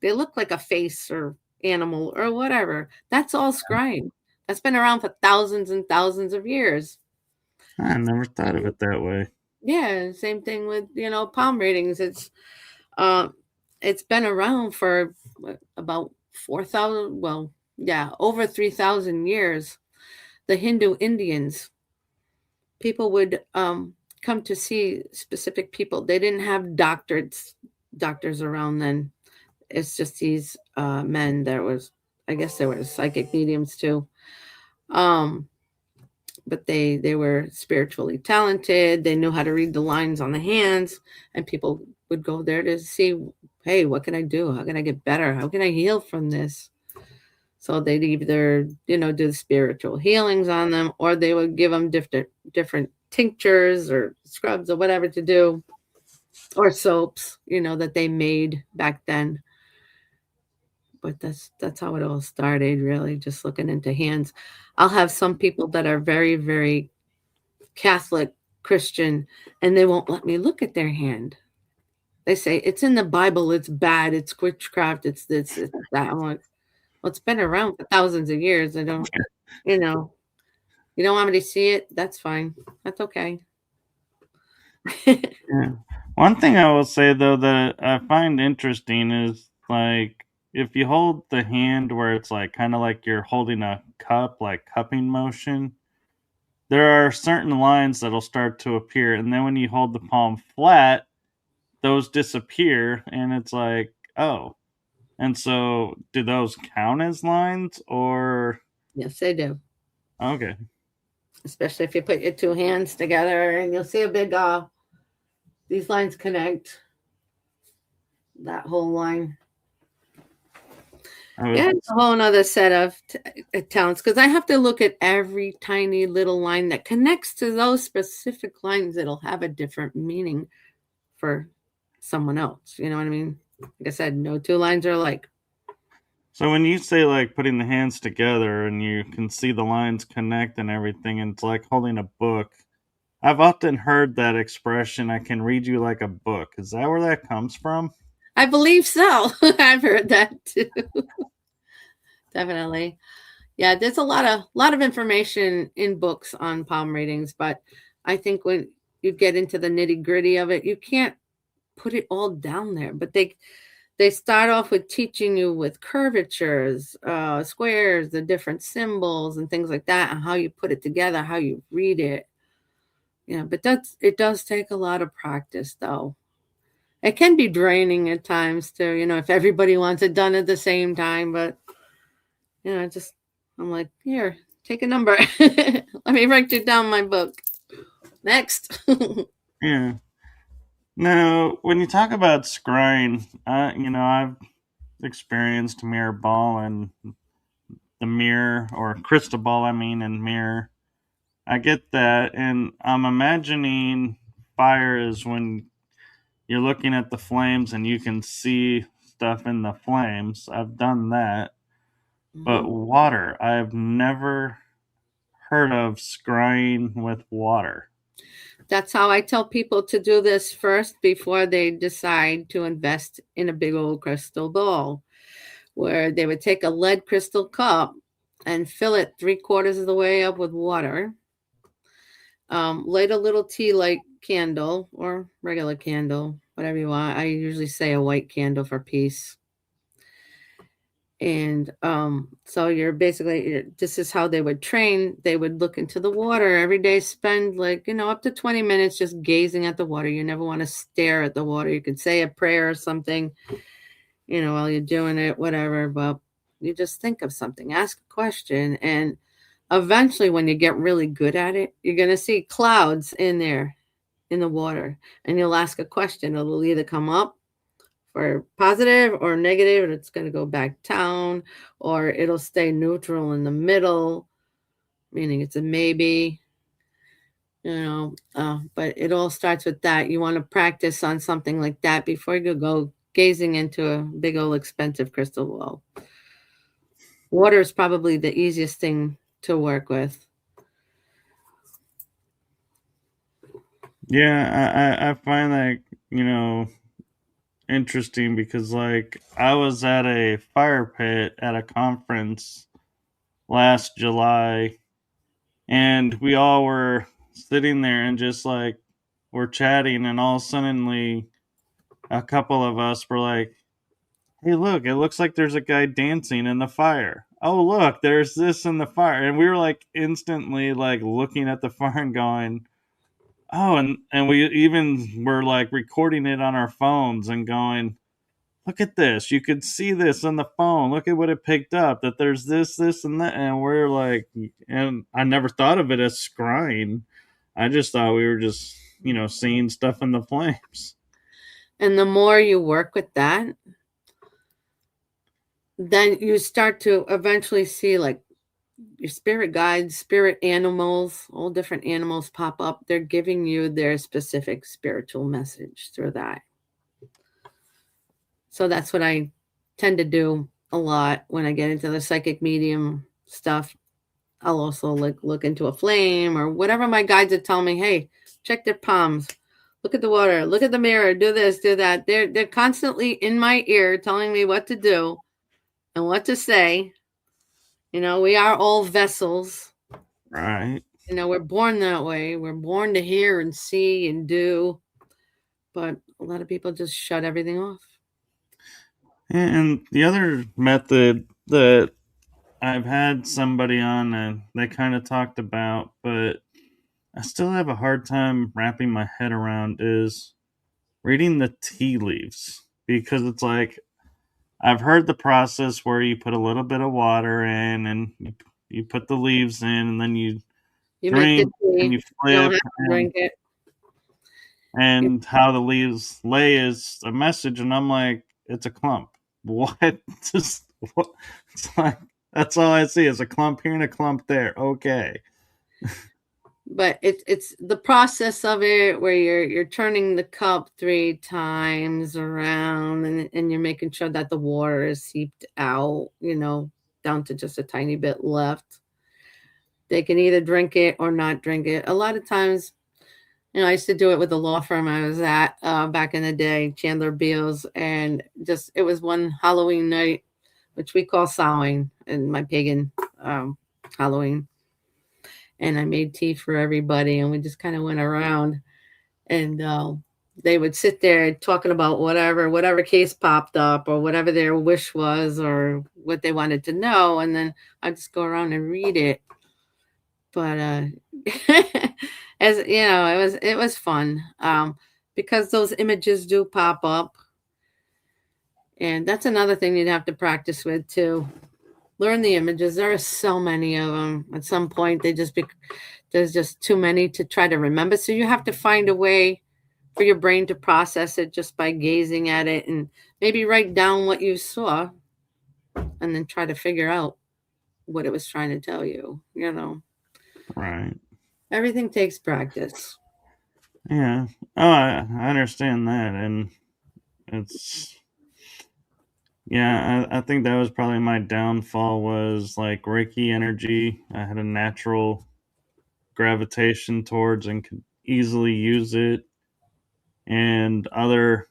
They look like a face or animal or whatever. That's all scrying. That's been around for thousands and thousands of years. I never thought of it that way. Yeah, same thing with palm readings. Uh, it's been around for about 4,000. Well, yeah, over 3,000 years. The Hindu Indians, people would come to see specific people. They didn't have doctors around then. It's just these men. I guess there were psychic mediums too. Um, but they were spiritually talented. They knew how to read the lines on the hands, and people would go there to see, hey, what can I do? How can I get better? How can I heal from this? So they'd either do the spiritual healings on them, or they would give them different tinctures or scrubs or whatever to do, or soaps that they made back then. But that's how it all started, really, just looking into hands. I'll have some people that are very, very Catholic, Christian, and they won't let me look at their hand. They say it's in the Bible, it's bad, it's witchcraft, it's this, it's that. I'm like, well, it's been around for thousands of years. I don't, you know, you don't want me to see it? That's fine. That's okay. Yeah. One thing I will say though that I find interesting is like if you hold the hand where it's like kind of like you're holding a cup, like cupping motion, there are certain lines that'll start to appear, and then when you hold the palm flat, those disappear, and it's like, oh. And so, do those count as lines or Yes, they do. okay? Especially if you put your two hands together and you'll see a big these lines connect. That whole line. was, Yeah, it's a whole nother set of talents because I have to look at every tiny little line that connects to those specific lines that'll have a different meaning for someone else. You know what I mean? Like I said, no two lines are alike. so when you say like putting the hands together and you can see the lines connect and everything, and it's like holding a book. I've often heard that expression, I can read you like a book. Is that where that comes from? I believe so. I've heard that too. Definitely. Yeah, there's a lot of information in books on palm readings, but I think when you get into the nitty-gritty of it, you can't put it all down there. But they start off with teaching you with curvatures, squares, the different symbols and things like that, and how you put it together, how you read it. Yeah, but it does take a lot of practice though. It can be draining at times too, if everybody wants it done at the same time, but just I'm like, here, take a number. Let me write you down my book. Next. Yeah. Now, when you talk about scrying, I've experienced mirror ball and the mirror, or crystal ball, and mirror. I get that, and I'm imagining fire is when you're looking at the flames and you can see stuff in the flames. I've done that. But Mhm. water, I've never heard of scrying with water. That's how I tell people to do this first before they decide to invest in a big old crystal ball, where they would take a lead crystal cup and fill it 3/4 of the way up with water. Light a little tea light candle or regular candle, whatever you want. I usually say a white candle for peace. And so this is how they would train. They would look into the water every day, spend like, up to 20 minutes just gazing at the water. You never want to stare at the water. You could say a prayer or something, while you're doing it, whatever, but you just think of something, ask a question. And eventually, when you get really good at it, you're going to see clouds in there in the water, and you'll ask a question. It'll either come up for positive or negative, and it's going to go back down, or it'll stay neutral in the middle, meaning it's a maybe. But it all starts with that. You want to practice on something like that before you go gazing into a big old expensive crystal ball. Water is probably the easiest thing to work with. Yeah, I find that, you know, interesting because, like, I was at a fire pit at a conference last July, and we all were sitting there and just like we're chatting, and all suddenly a couple of us were like, "Hey, look! It looks like there's a guy dancing in the fire. Oh, look! There's this in the fire." And we were like instantly like looking at the fire and going, "Oh!" And we even were like recording it on our phones and going, "Look at this! You could see this on the phone. Look at what it picked up. That there's this, and that." And we're like, and I never thought of it as scrying. I just thought we were just, seeing stuff in the flames. And the more you work with that, then you start to eventually see like your spirit guides, spirit animals, all different animals pop up. They're giving you their specific spiritual message through that. So that's what I tend to do a lot when I get into the psychic medium stuff. I'll also look into a flame or whatever my guides are telling me. Hey, check their palms. Look at the water. Look at the mirror. Do this, do that. They're constantly in my ear telling me what to do and what to say. We are all vessels. Right. We're born that way. We're born to hear and see and do. But a lot of people just shut everything off. And the other method that I've had somebody on and they kind of talked about, but I still have a hard time wrapping my head around is reading the tea leaves, because it's like I've heard the process where you put a little bit of water in and you put the leaves in and then you You make the drink and tea. you You don't flip have to and drink it. and how the leaves lay is a message, and I'm like, it's a clump. What? Just what? It's like that's all I see is a clump here and a clump there. Okay. But it's the process of it where you're turning the cup 3 times around, and you're making sure that the water is seeped out, down to just a tiny bit left. They can either drink it or not drink it. A lot of times, I used to do it with the law firm I was at back in the day, Chandler Beals, and just it was one Halloween night, which we call Samhain in my pagan Halloween, and I made tea for everybody, and we just kind of went around, and they would sit there talking about whatever case popped up, or whatever their wish was, or what they wanted to know, and then I'd just go around and read it. But as you know, it was fun, because those images do pop up, and that's another thing you'd have to practice with too. Learn the images. There are so many of them. At some point, there's just too many to try to remember. So you have to find a way for your brain to process it just by gazing at it, and maybe write down what you saw, and then try to figure out what it was trying to tell you. Right. Everything takes practice. Yeah. Oh, I understand that, and it's yeah. I think that was probably my downfall was like Reiki energy. I had a natural gravitation towards and could easily use it, and other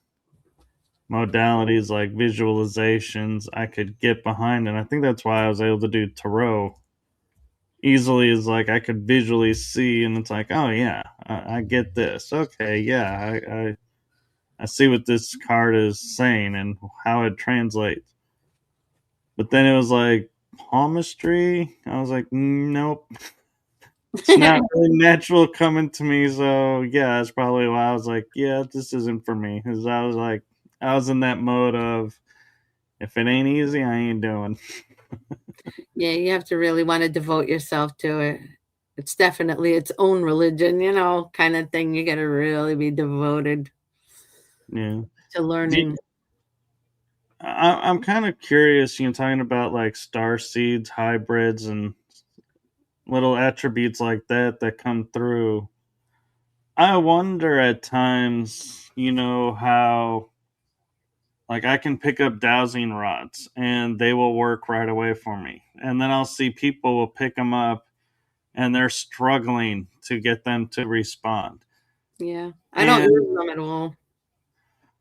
modalities like visualizations I could get behind, and I think that's why I was able to do tarot easily. Is like I could visually see, and it's like, oh yeah, I get this. Okay, yeah, I see what this card is saying and how it translates. But then it was like palmistry. I was like, nope, it's not really natural coming to me. So yeah, that's probably why I was like, yeah, this isn't for me. Because I was like, I was in that mode of if it ain't easy, I ain't doing. Yeah, you have to really want to devote yourself to it. It's definitely its own religion, kind of thing. You got to really be devoted Yeah. to Do learning. I'm kind of curious, talking about like star seeds, hybrids, and little attributes like that come through. I wonder at times, how like I can pick up dowsing rods and they will work right away for me. And then I'll see people will pick them up and they're struggling to get them to respond. Yeah, I don't And use them at all.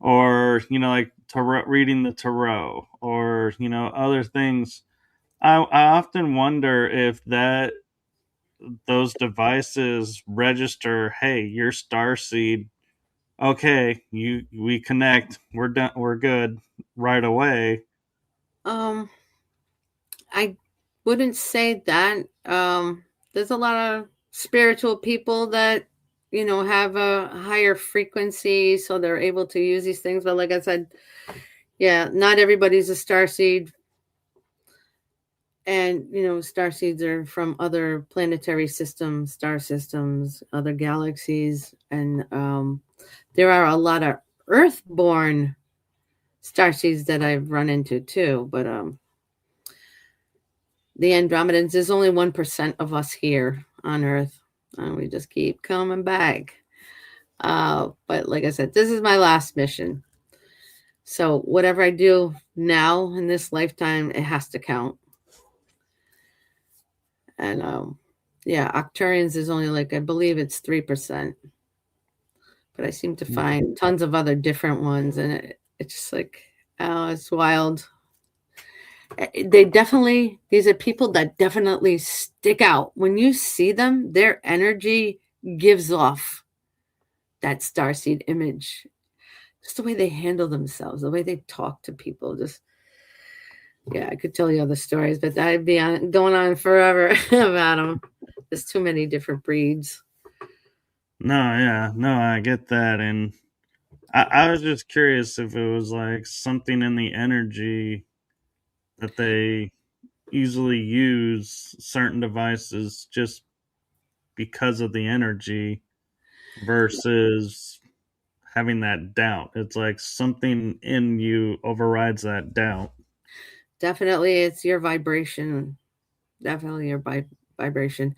or, like tarot, reading the tarot or, other things. I often wonder if that those devices register, hey, your star seed, okay, we connect, we're done, we're good right away. Um, I wouldn't say that. There's a lot of spiritual people that have a higher frequency, so they're able to use these things. But like I said, yeah, not everybody's a star seed. And star seeds are from other planetary systems, star systems, other galaxies, and there are a lot of earthborn star seeds that I've run into too. But the Andromedans, there's only 1% of us here on Earth, and we just keep coming back. But like I said, this is my last mission. So whatever I do now in this lifetime, it has to count. And yeah, Octurians is only like, I believe it's 3%, but I seem to find tons of other different ones, and it's just like, oh, it's wild. These are people that definitely stick out. When you see them, their energy gives off that starseed image. Just the way they handle themselves, the way they talk to people. Just, yeah, I could tell you other stories, but I'd be going on forever about them. There's too many different breeds. No, yeah, no, I get that. And I was just curious if it was like something in the energy that they easily use certain devices just because of the energy versus. having that doubt. It's like something in you overrides that doubt. Definitely, it's your vibration. Definitely your vibration.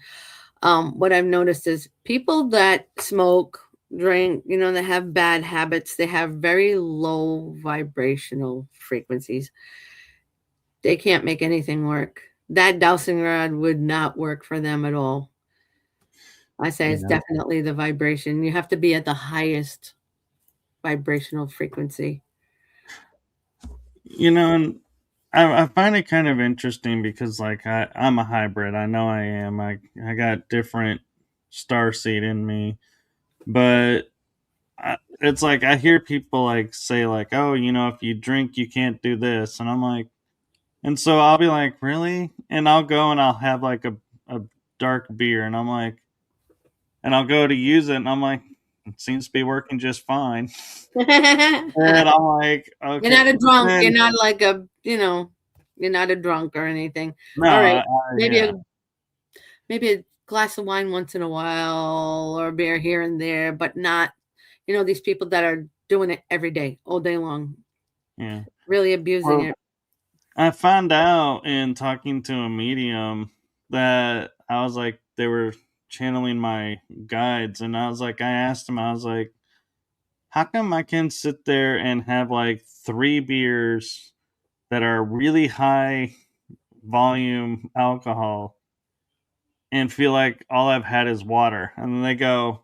What I've noticed is people that smoke, drink, that have bad habits, they have very low vibrational frequencies. They can't make anything work. That dowsing rod would not work for them at all. I say it's Yeah. definitely the vibration. You have to be at the highest vibrational frequency. And I find it kind of interesting because, like, I'm a hybrid. I know I am. I got different star seed in me, but it's like I hear people like say like, oh, if you drink, you can't do this, and I'm like, and so I'll be like, really? And I'll go and I'll have like a dark beer, and I'm like, and I'll go to use it, and I'm like, it seems to be working just fine. And I'm like, You're okay. not a drunk. You're And not like you're not a drunk or anything. no, All right. Maybe yeah, a maybe a glass of wine once in a while or a beer here and there, but not, these people that are doing it every day, all day long, yeah. really abusing Well, it. I found out in talking to a medium that I was like, they were channeling my guides, and I was like, I asked him, I was like, how come I can sit there and have like 3 beers that are really high volume alcohol and feel like all I've had is water? And then they go,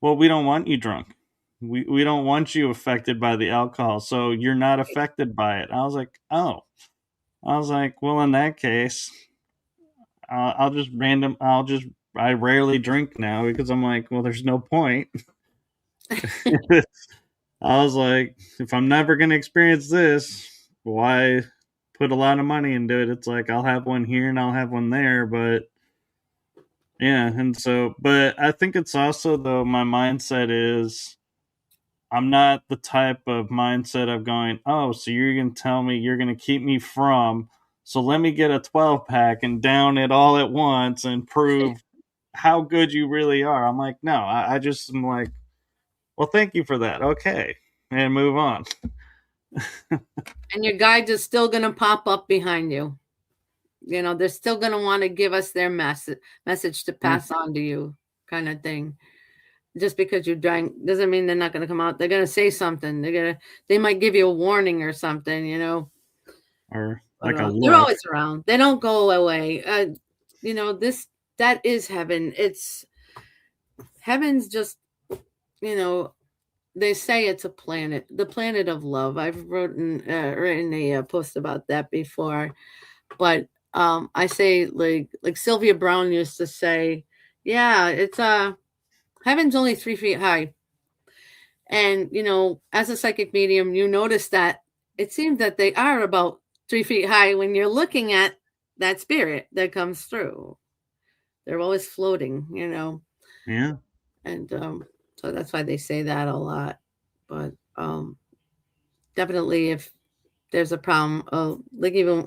well, we don't want you drunk. We don't want you affected by the alcohol, so you're not affected by it. I was like, oh. I was like, well, in that case, I'll just random. I rarely drink now because I'm like, well, there's no point. I was like, if I'm never gonna experience this, why put a lot of money into it? It's like I'll have one here and I'll have one there, but yeah, and so, but I think it's also though my mindset is I'm not the type of mindset of going, oh, so you're going to tell me you're going to keep me from, so let me get a 12 pack and down it all at once and prove how good you really are. I'm like, no, I just am like, well, thank you for that. Okay. And move on. And your guides are still going to pop up behind you. They're still going to want to give us their message to Yeah. pass on to you, kind of thing. Just because you drank doesn't mean they're not going to come out. They're going to say something. They might give you a warning or something, Or But like a they're look. always around. They don't go away. That is heaven. It's heaven's just, you know, they say it's a planet, the planet of love. I've written a post about that before, but I say like Sylvia Brown used to say, yeah, it's heaven's only 3 feet high. And, as a psychic medium, you notice that it seems that they are about 3 feet high when you're looking at that spirit that comes through. They're always floating. Yeah. And so that's why they say that a lot. But definitely, if there's a problem, like even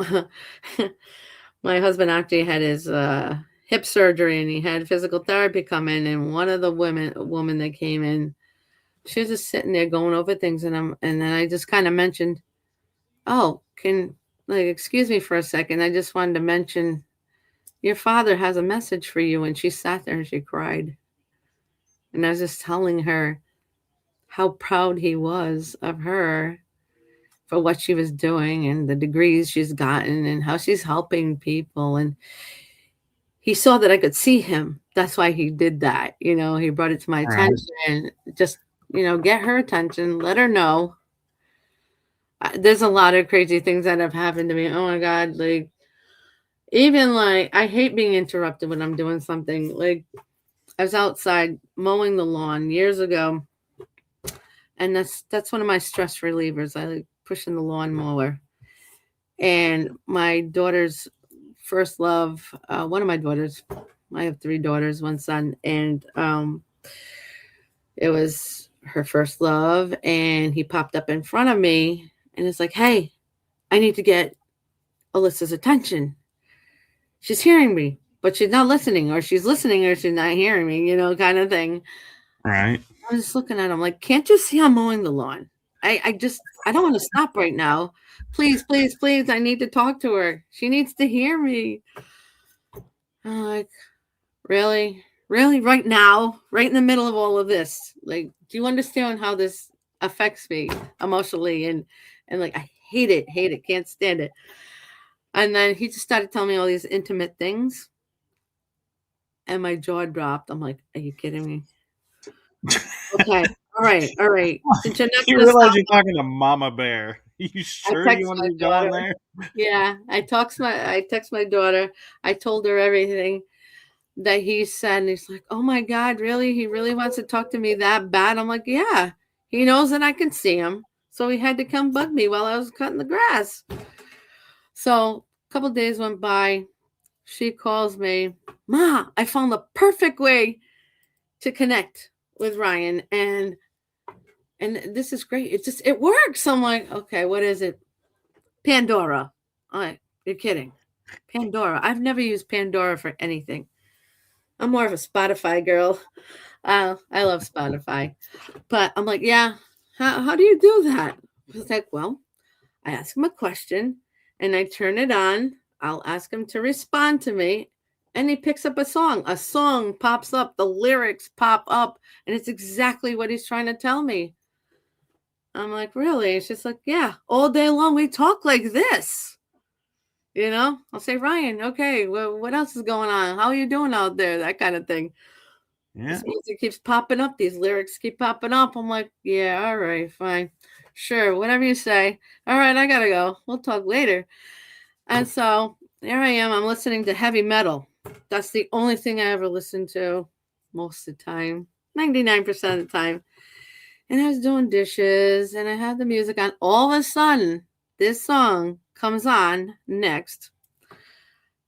my husband actually had his hip surgery and he had physical therapy come in, and one of the woman that came in, she was just sitting there going over things, and then I just kind of mentioned, oh, excuse me for a second. I just wanted to mention your father has a message for you. And she sat there and she cried. And I was just telling her how proud he was of her for what she was doing and the degrees she's gotten and how she's helping people. And he saw that I could see him. That's why he did that. He brought it to my All right. attention. Just, get her attention, let her know. There's a lot of crazy things that have happened to me. Oh my God. Even I hate being interrupted when I'm doing something. I was outside mowing the lawn years ago, and that's one of my stress relievers. I like pushing the lawnmower. And my daughter's first love, one of my daughters, I have 3 daughters, 1 son, and it was her first love, and he popped up in front of me, and it's like, hey, I need to get Alyssa's attention. She's hearing me, but she's not listening, or she's listening, or she's not hearing me, kind of thing. Right. I'm just looking at him like, can't you see I'm mowing the lawn? I don't want to stop right now. Please, please, please. I need to talk to her. She needs to hear me. I'm like, really? Really? Right now? Right in the middle of all of this? Like, do you understand how this affects me emotionally? And like, I hate it, can't stand it. And then he just started telling me all these intimate things. And my jaw dropped. I'm like, are you kidding me? Okay. All right. All right. Since you're not You going to realize stop, you're talking to Mama Bear. You I sure you text want to my be daughter. going there? Yeah, I text my daughter. I told her everything that he said, and he's like, "Oh my God, really? He really wants to talk to me that bad?" I'm like, "Yeah, he knows that I can see him, so he had to come bug me while I was cutting the grass." So a couple days went by. She calls me, "Ma, I found the perfect way to connect with Ryan, and this is great. It works." I'm like, "Okay, what is it?" Pandora. I'm like, you're kidding. Pandora. I've never used Pandora for anything. I'm more of a Spotify girl. I love Spotify. But I'm like, yeah, how do you do that? I was like, well, I ask him a question and I turn it on. I'll ask him to respond to me. And he picks up a song. A song pops up. The lyrics pop up. And it's exactly what he's trying to tell me. I'm like, really? It's just like, yeah, all day long we talk like this. You know, I'll say, Ryan, okay, well, what else is going on? How are you doing out there? That kind of thing. Yeah. This music keeps popping up. These lyrics keep popping up. I'm like, yeah, all right, fine. Sure, whatever you say. All right, I gotta go. We'll talk later. And so there I am. I'm listening to heavy metal. That's the only thing I ever listen to most of the time, 99% of the time. And I was doing dishes and I had the music on. All of a sudden, this song comes on next.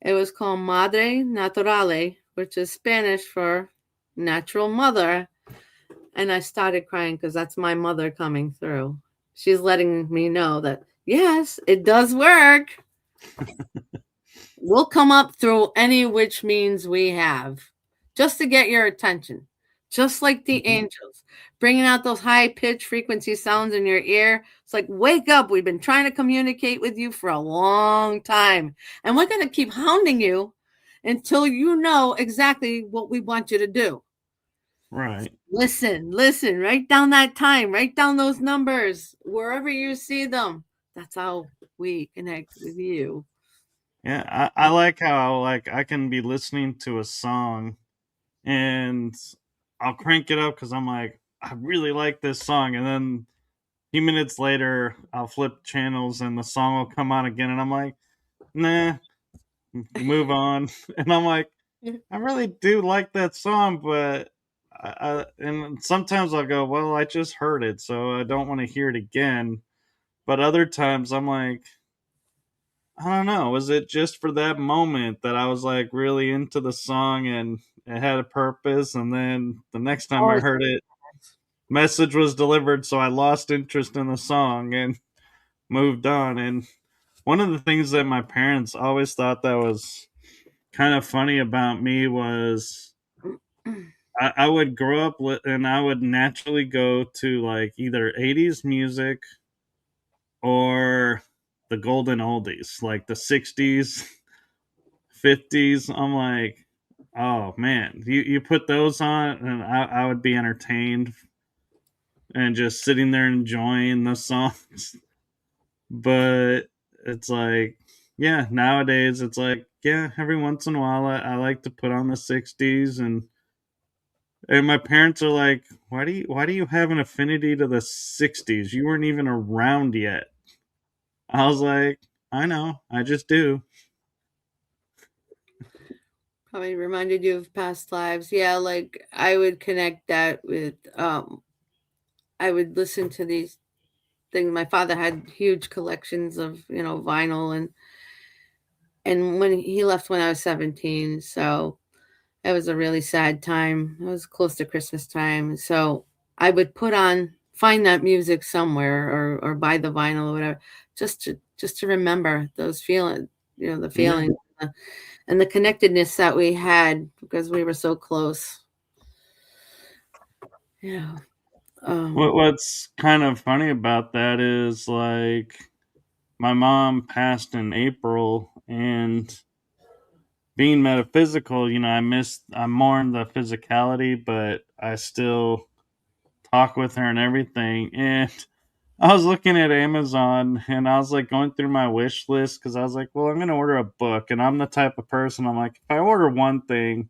It was called Madre Naturale, which is Spanish for natural mother. And I started crying because that's my mother coming through. She's letting me know that, yes, it does work. We'll come up through any which means we have just to get your attention, just like the angels, bringing out those high pitched frequency sounds in your ear. It's like, wake up. We've been trying to communicate with you for a long time, and we're going to keep hounding you until you know exactly what we want you to do. Right. Listen, listen, write down that time, write down those numbers wherever you see them. That's how we connect with you. Yeah, I like how like I can be listening to a song and I'll crank it up because I'm like, I really like this song, and then a few minutes later I'll flip channels and the song will come on again, and I'm like, nah, move on. And I'm like, I really do like that song, but and sometimes I'll go, well, I just heard it, so I don't want to hear it again. But other times I'm like, I don't know, was it just for that moment that I was like really into the song and it had a purpose, and then the next time I Always. heard it, message was delivered, so I lost interest in the song and moved on. And one of the things that my parents always thought that was kind of funny about me was I would grow up and I would naturally go to like either 80s music or the golden oldies, like the 60s, 50s. I'm like, oh man, you put those on and I would be entertained and just sitting there enjoying the songs. But it's like, yeah, nowadays it's like, yeah, every once in a while I like to put on the 60s, and my parents are like, why do you have an affinity to the 60s? You weren't even around yet. I was like, I know, I just do. Probably reminded you of past lives. Yeah, like I would connect that with I would listen to these things. My father had huge collections of, vinyl, and when he left when I was 17, so it was a really sad time. It was close to Christmas time. So I would find that music somewhere or buy the vinyl or whatever, just to remember those feelings, the Yeah. feeling and the connectedness that we had because we were so close. Yeah. What's kind of funny about that is like my mom passed in April, and being metaphysical, I mourn the physicality, but I still talk with her and everything. And I was looking at Amazon and I was like going through my wish list because I was like, well, I'm going to order a book. And I'm the type of person, I'm like, if I order one thing,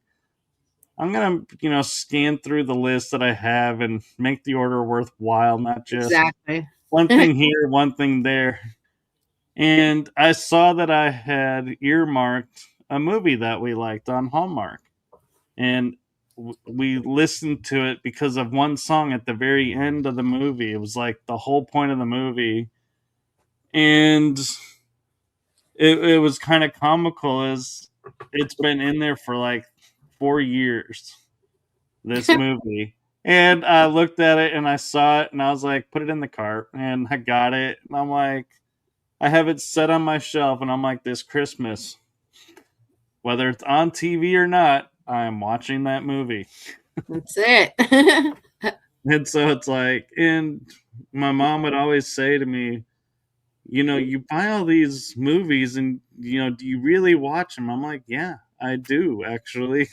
I'm going to, scan through the list that I have and make the order worthwhile, not just Exactly. one thing here, one thing there. And I saw that I had earmarked a movie that we liked on Hallmark. And we listened to it because of one song at the very end of the movie. It was like the whole point of the movie. And it was kind of comical as it's been in there for like 4 years, this movie. And I looked at it and I saw it and I was like, put it in the cart. And I got it. And I'm like, I have it set on my shelf. And I'm like, this Christmas, whether it's on TV or not, I am watching that movie. That's it. And so it's like, and my mom would always say to me, you buy all these movies and, do you really watch them? I'm like, yeah, I do actually.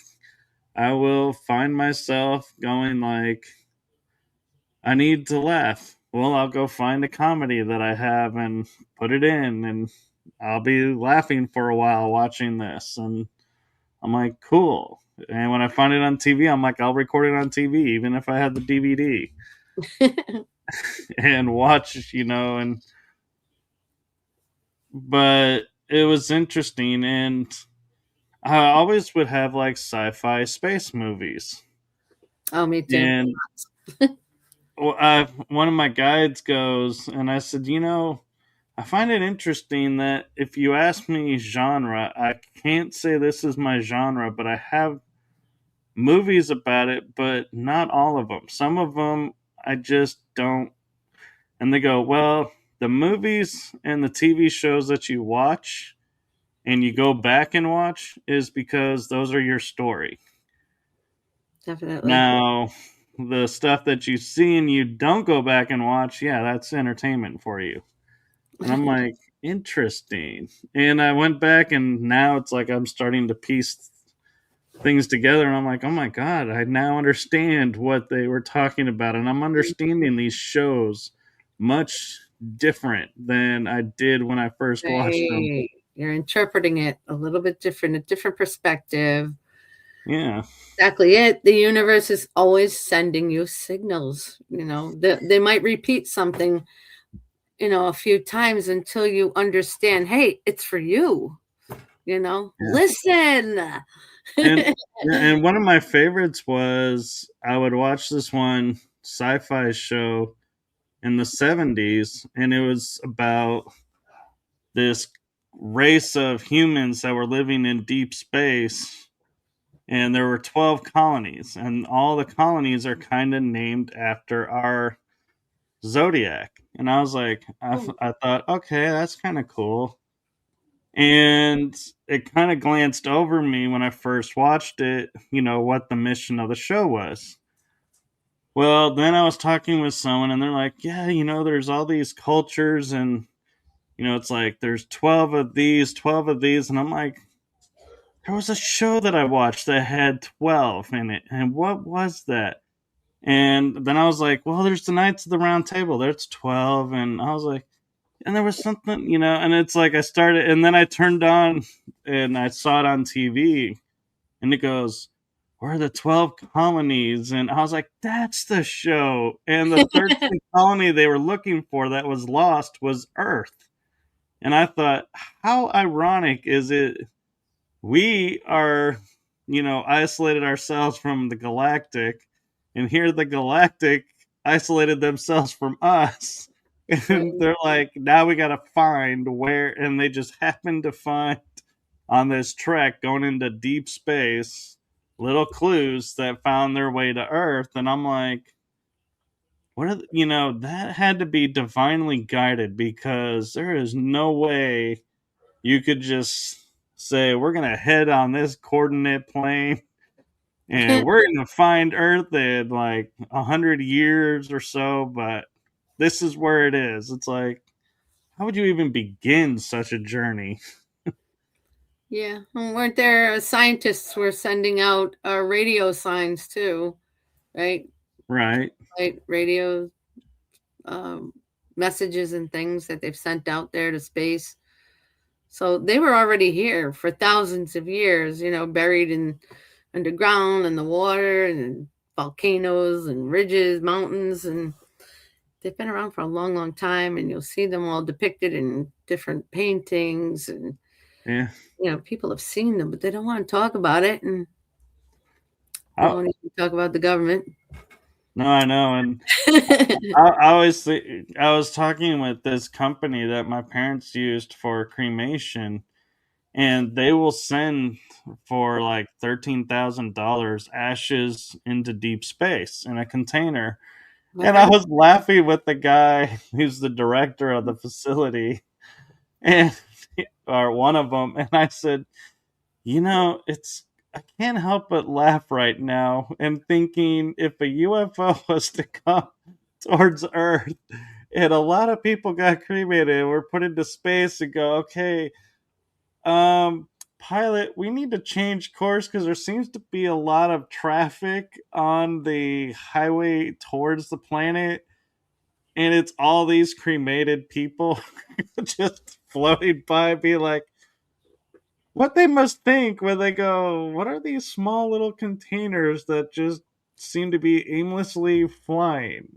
I will find myself going like, I need to laugh. Well, I'll go find a comedy that I have and put it in, and I'll be laughing for a while watching this. And I'm like, cool. And when I find it on TV, I'm like, I'll record it on TV, even if I had the DVD and watch, and but it was interesting. And I always would have like sci-fi space movies. Oh, me too. And one of my guides goes, and I said, I find it interesting that if you ask me genre, I can't say this is my genre, but I have movies about it, but not all of them. Some of them I just don't. And they go, well, the movies and the TV shows that you watch and you go back and watch is because those are your story. Definitely. Now, the stuff that you see and you don't go back and watch, yeah, that's entertainment for you. And I'm like, interesting. And I went back and now it's like I'm starting to piece things together and I'm like, oh my God, I now understand what they were talking about. And I'm understanding these shows much different than I did when I first watched them. Right. You're interpreting it a little bit different, a different perspective. Yeah. Exactly it. The universe is always sending you signals. They might repeat something, a few times until you understand, hey, it's for you. Yeah. Listen. And and one of my favorites was I would watch this one sci-fi show in the 70s, and it was about this race of humans that were living in deep space, and there were 12 colonies, and all the colonies are kind of named after our zodiac. And I was like, I thought, okay, that's kind of cool. And it kind of glanced over me when I first watched it, what the mission of the show was. Well, then I was talking with someone and they're like, yeah, there's all these cultures and, it's like there's 12 of these, 12 of these. And I'm like, there was a show that I watched that had 12 in it. And what was that? And then I was like, well, there's the Knights of the Round Table. There's 12. And I was like, and there was something, and it's like I started, and then I turned on and I saw it on TV and it goes, where are the 12 colonies? And I was like, that's the show. And the 13th colony they were looking for that was lost was Earth. And I thought, how ironic is it? We are, isolated ourselves from the galactic, and here the galactic isolated themselves from us. And they're like, now we got to find where, and they just happened to find on this trek going into deep space little clues that found their way to Earth. And I'm like, what are that had to be divinely guided because there is no way you could just say we're gonna head on this coordinate plane and we're gonna find Earth in like 100 years or so, but this is where it is. It's like, how would you even begin such a journey? Yeah, and weren't there scientists were sending out radio signs too, right? Right? Like radio um, messages and things that they've sent out there to space. So they were already here for thousands of years, buried in underground in the water and volcanoes and ridges, mountains, and they've been around for a long, long time. And you'll see them all depicted in different paintings, and Yeah. people have seen them, but they don't want to talk about it, and they Oh, won't even talk about the government. no, I know, and I always I was talking with this company that my parents used for cremation, and they will send for like $13,000 ashes into deep space in a container. My And I friend, was laughing with the guy who's the director of the facility, and or one of them, and I said, it's I can't help but laugh right now and thinking if a UFO was to come towards Earth and a lot of people got cremated and were put into space and go, okay, um, pilot, we need to change course because there seems to be a lot of traffic on the highway towards the planet, and it's all these cremated people just floating by, be like, what they must think when they go, what are these small little containers that just seem to be aimlessly flying?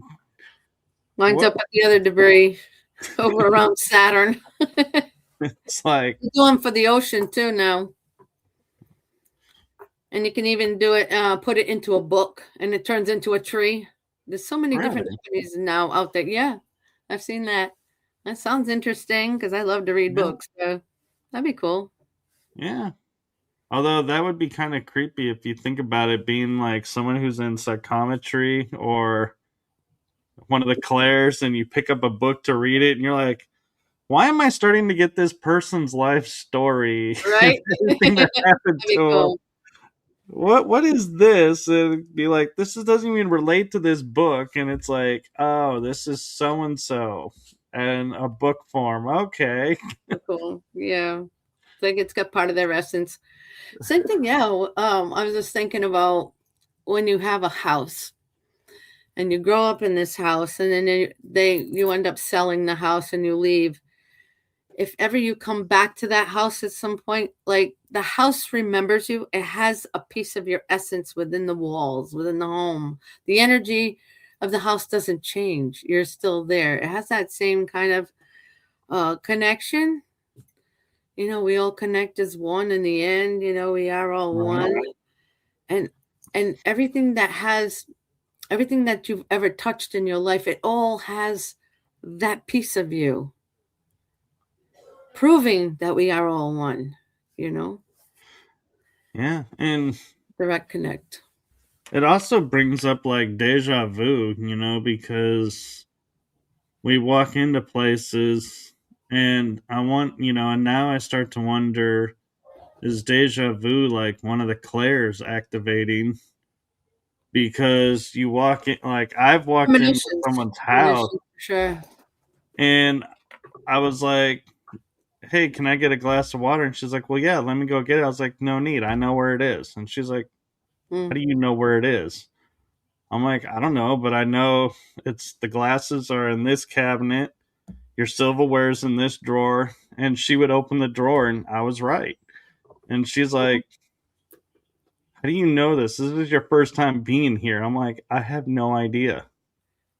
lines What? up with the other debris over around Saturn. It's like, They do them for the ocean too now. And you can even do it, put it into a book, and it turns into a tree. There's so many different really? companies now out there. Yeah, I've seen that. That sounds interesting because I love to read Yeah. books. So that'd be cool. Yeah. Although that would be kind of creepy if you think about it being like someone who's in psychometry or one of the Claires and you pick up a book to read it and you're like, why am I starting to get this person's life story and Right? everything that happened That'd be to them? cool. What is this? And be like, this doesn't even relate to this book. And it's like, oh, this is so and so and a book form. Okay. So cool. Yeah. I think it's got part of their essence. Same thing. Yeah. I was just thinking about when you have a house and you grow up in this house, and then you end up selling the house and you leave. If ever you come back to that house at some point, like the house remembers you, it has a piece of your essence within the walls, within the home. The energy of the house doesn't change. You're still there. It has that same kind of connection. We all connect as one in the end. We are all Right. one. And everything that you've ever touched in your life, it all has that piece of you, proving that we are all one, you know, Yeah. And direct connect. it also brings up like deja vu, because we walk into places and and now I start to wonder, is deja vu like one of the Claires activating? Because you walk in, like I've walked into someone's house Premonitions, for sure. and I was like, hey, can I get a glass of water? And she's like, well, yeah, let me go get it. I was like, no need. I know where it is. And she's like, how Mm. do you know where it is? I'm like, I don't know, but I know it's the glasses are in this cabinet. Your silverware's in this drawer. And she would open the drawer and I was right. And she's like, how do you know this? This is your first time being here. I'm like, I have no idea.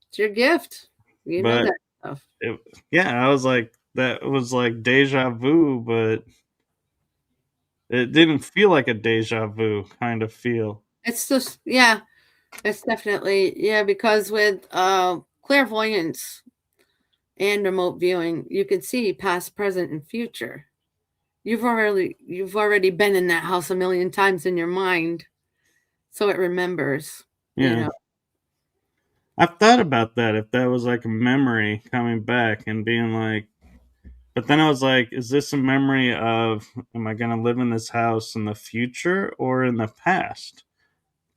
It's your gift. You know But that stuff. it, yeah, I was like, that was like deja vu, but it didn't feel like a deja vu kind of feel. It's just, yeah, it's definitely, yeah, because with clairvoyance and remote viewing, you can see past, present, and future. You've already been in that house a million times in your mind, so it remembers, you Yeah. know. I've thought about that if that was like a memory coming back and being like, but then I was like, is this a memory of, am I going to live in this house in the future or in the past?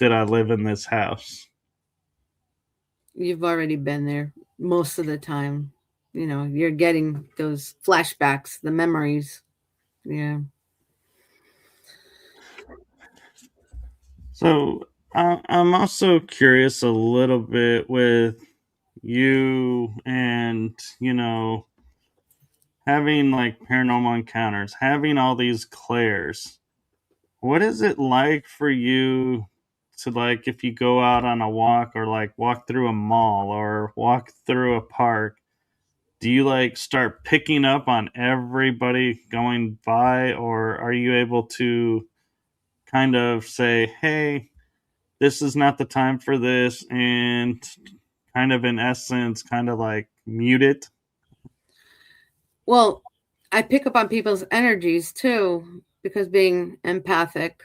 did I live in this house? You've already been there most of the time. You're getting those flashbacks, the memories. Yeah. So I'm also curious a little bit with you and, having like paranormal encounters, having all these clairs. What is it like for you to, like, if you go out on a walk or like walk through a mall or walk through a park, do you like start picking up on everybody going by, or are you able to kind of say, hey, this is not the time for this, and kind of in essence, kind of like mute it? Well, I pick up on people's energies too because being empathic,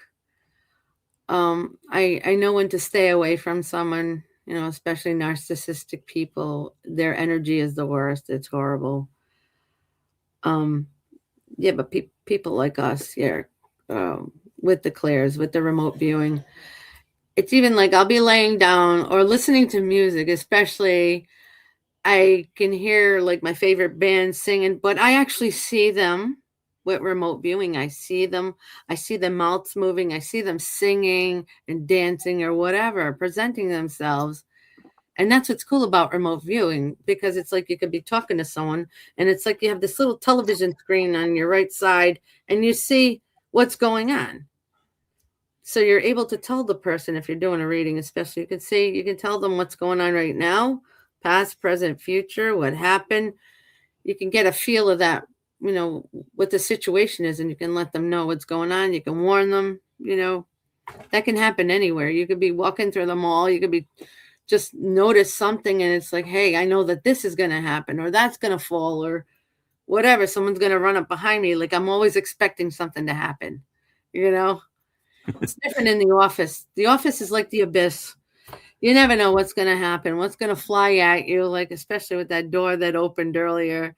I know when to stay away from someone. Especially narcissistic people. Their energy is the worst. It's horrible. Um, yeah, but people like us here, with the clairs, with the remote viewing, it's even like I'll be laying down or listening to music, especially I can hear like my favorite band singing, but I actually see them with remote viewing. I see them. I see their mouths moving. I see them singing and dancing or whatever, presenting themselves. And that's what's cool about remote viewing because it's like you could be talking to someone and it's like you have this little television screen on your right side and you see what's going on. So you're able to tell the person if you're doing a reading, especially you can tell them what's going on right now, past, present, future, what happened. You can get a feel of that, what the situation is, and you can let them know what's going on. You can warn them, that can happen anywhere. You could be walking through the mall, you could be just notice something and it's like, hey, I know that this is going to happen or that's going to fall or whatever. Someone's going to run up behind me. Like I'm always expecting something to happen, It's different in the office. The office is like the abyss. You never know what's going to happen, what's going to fly at you, like especially with that door that opened earlier.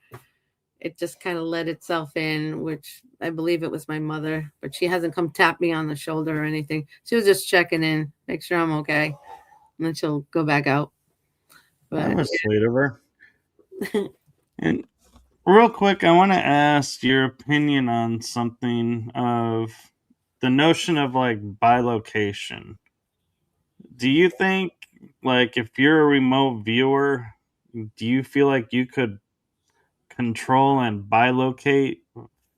It just kind of let itself in, which I believe it was my mother, but she hasn't come tap me on the shoulder or anything. She was just checking in, make sure I'm okay, and then she'll go back out. That But was sweet of her. And real quick, I want to ask your opinion on something of the notion of like bilocation. Do you think, like, if you're a remote viewer, do you feel like you could control and bilocate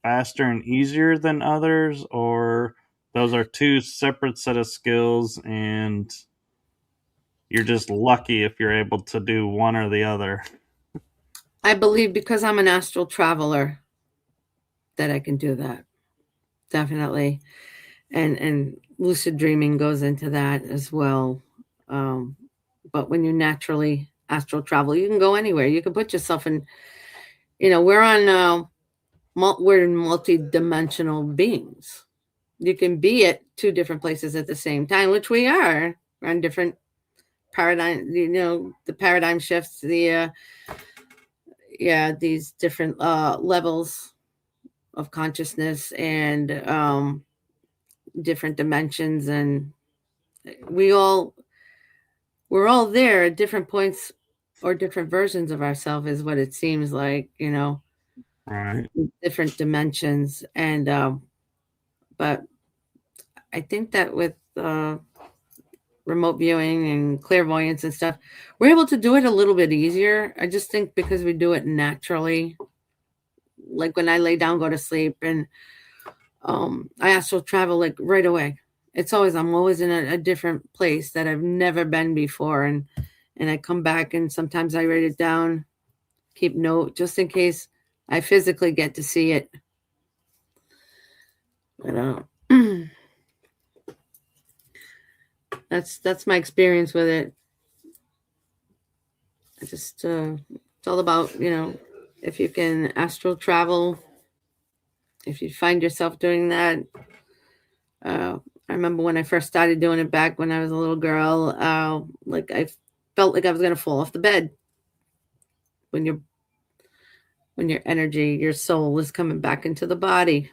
faster and easier than others, or those are two separate set of skills and you're just lucky if you're able to do one or the other? I believe because I'm an astral traveler that I can do that. Definitely. And lucid dreaming goes into that as well. Um, but when you naturally astral travel, you can go anywhere. You can put yourself in, we're on, we're multi-dimensional beings. You can be at two different places at the same time, which we are. We're on different paradigm, the paradigm shifts, these different levels of consciousness and different dimensions, and we all we're all there at different points or different versions of ourselves is what it seems like, Right. different dimensions. And but I think that with remote viewing and clairvoyance and stuff, we're able to do it a little bit easier. I just think because we do it naturally, like when I lay down, go to sleep, and I astral travel like right away. I'm always in a different place that I've never been before, and I come back and sometimes I write it down, keep note just in case I physically get to see it. But that's my experience with it. I just it's all about, if you can astral travel, if you find yourself doing that. I remember when I first started doing it back when I was a little girl, like I felt like I was going to fall off the bed when your energy, your soul is coming back into the body.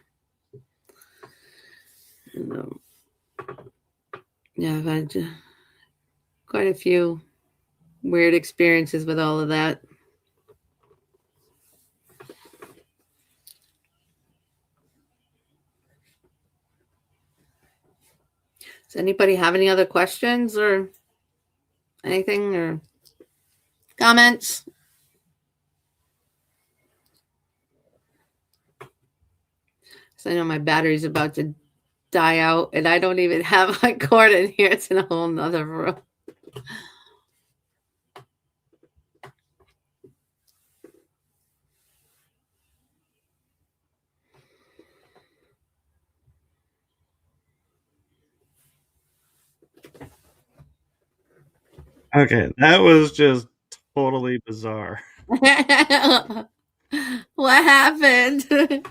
And, Yeah, I've had quite a few weird experiences with all of that. Does anybody have any other questions or anything or comments? So I know my battery's about to die out and I don't even have my cord in here. It's in a whole nother room. Okay, that was just totally bizarre. What happened?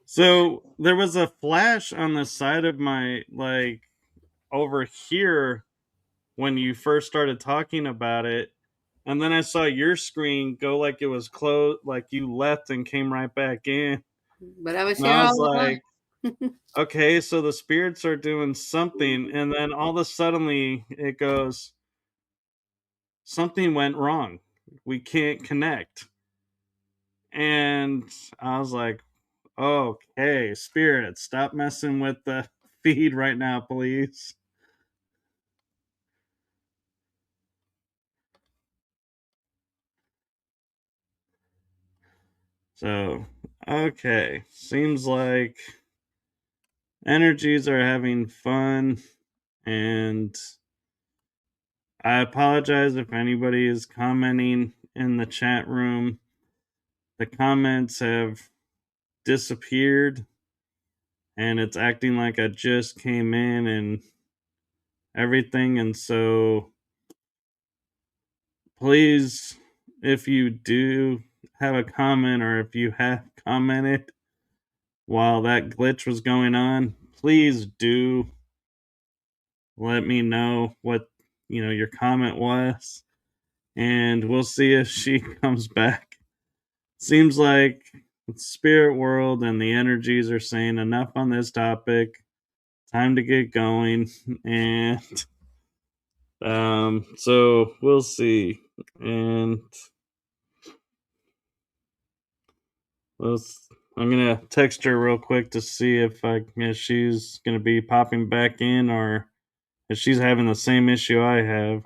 So there was a flash on the side of my, like, over here when you first started talking about it, and then I saw your screen go like it was closed, like you left and came right back in. But I was And here I all was along. like, okay, so the spirits are doing something, and then all of a suddenly it goes, something went wrong. We can't connect. And I was like, okay, spirit, stop messing with the feed right now, please. So, okay, seems like energies are having fun, and I apologize if anybody is commenting in the chat room. The comments have disappeared, and it's acting like I just came in and everything. And so, please, if you do have a comment or if you have commented while that glitch was going on, please do let me know what your comment was, and we'll see if she comes back. Seems like the spirit world and the energies are saying enough on this topic. Time to get going, and so we'll see. And let's. I'm gonna text her real quick to see if she's gonna be popping back in or if she's having the same issue I have.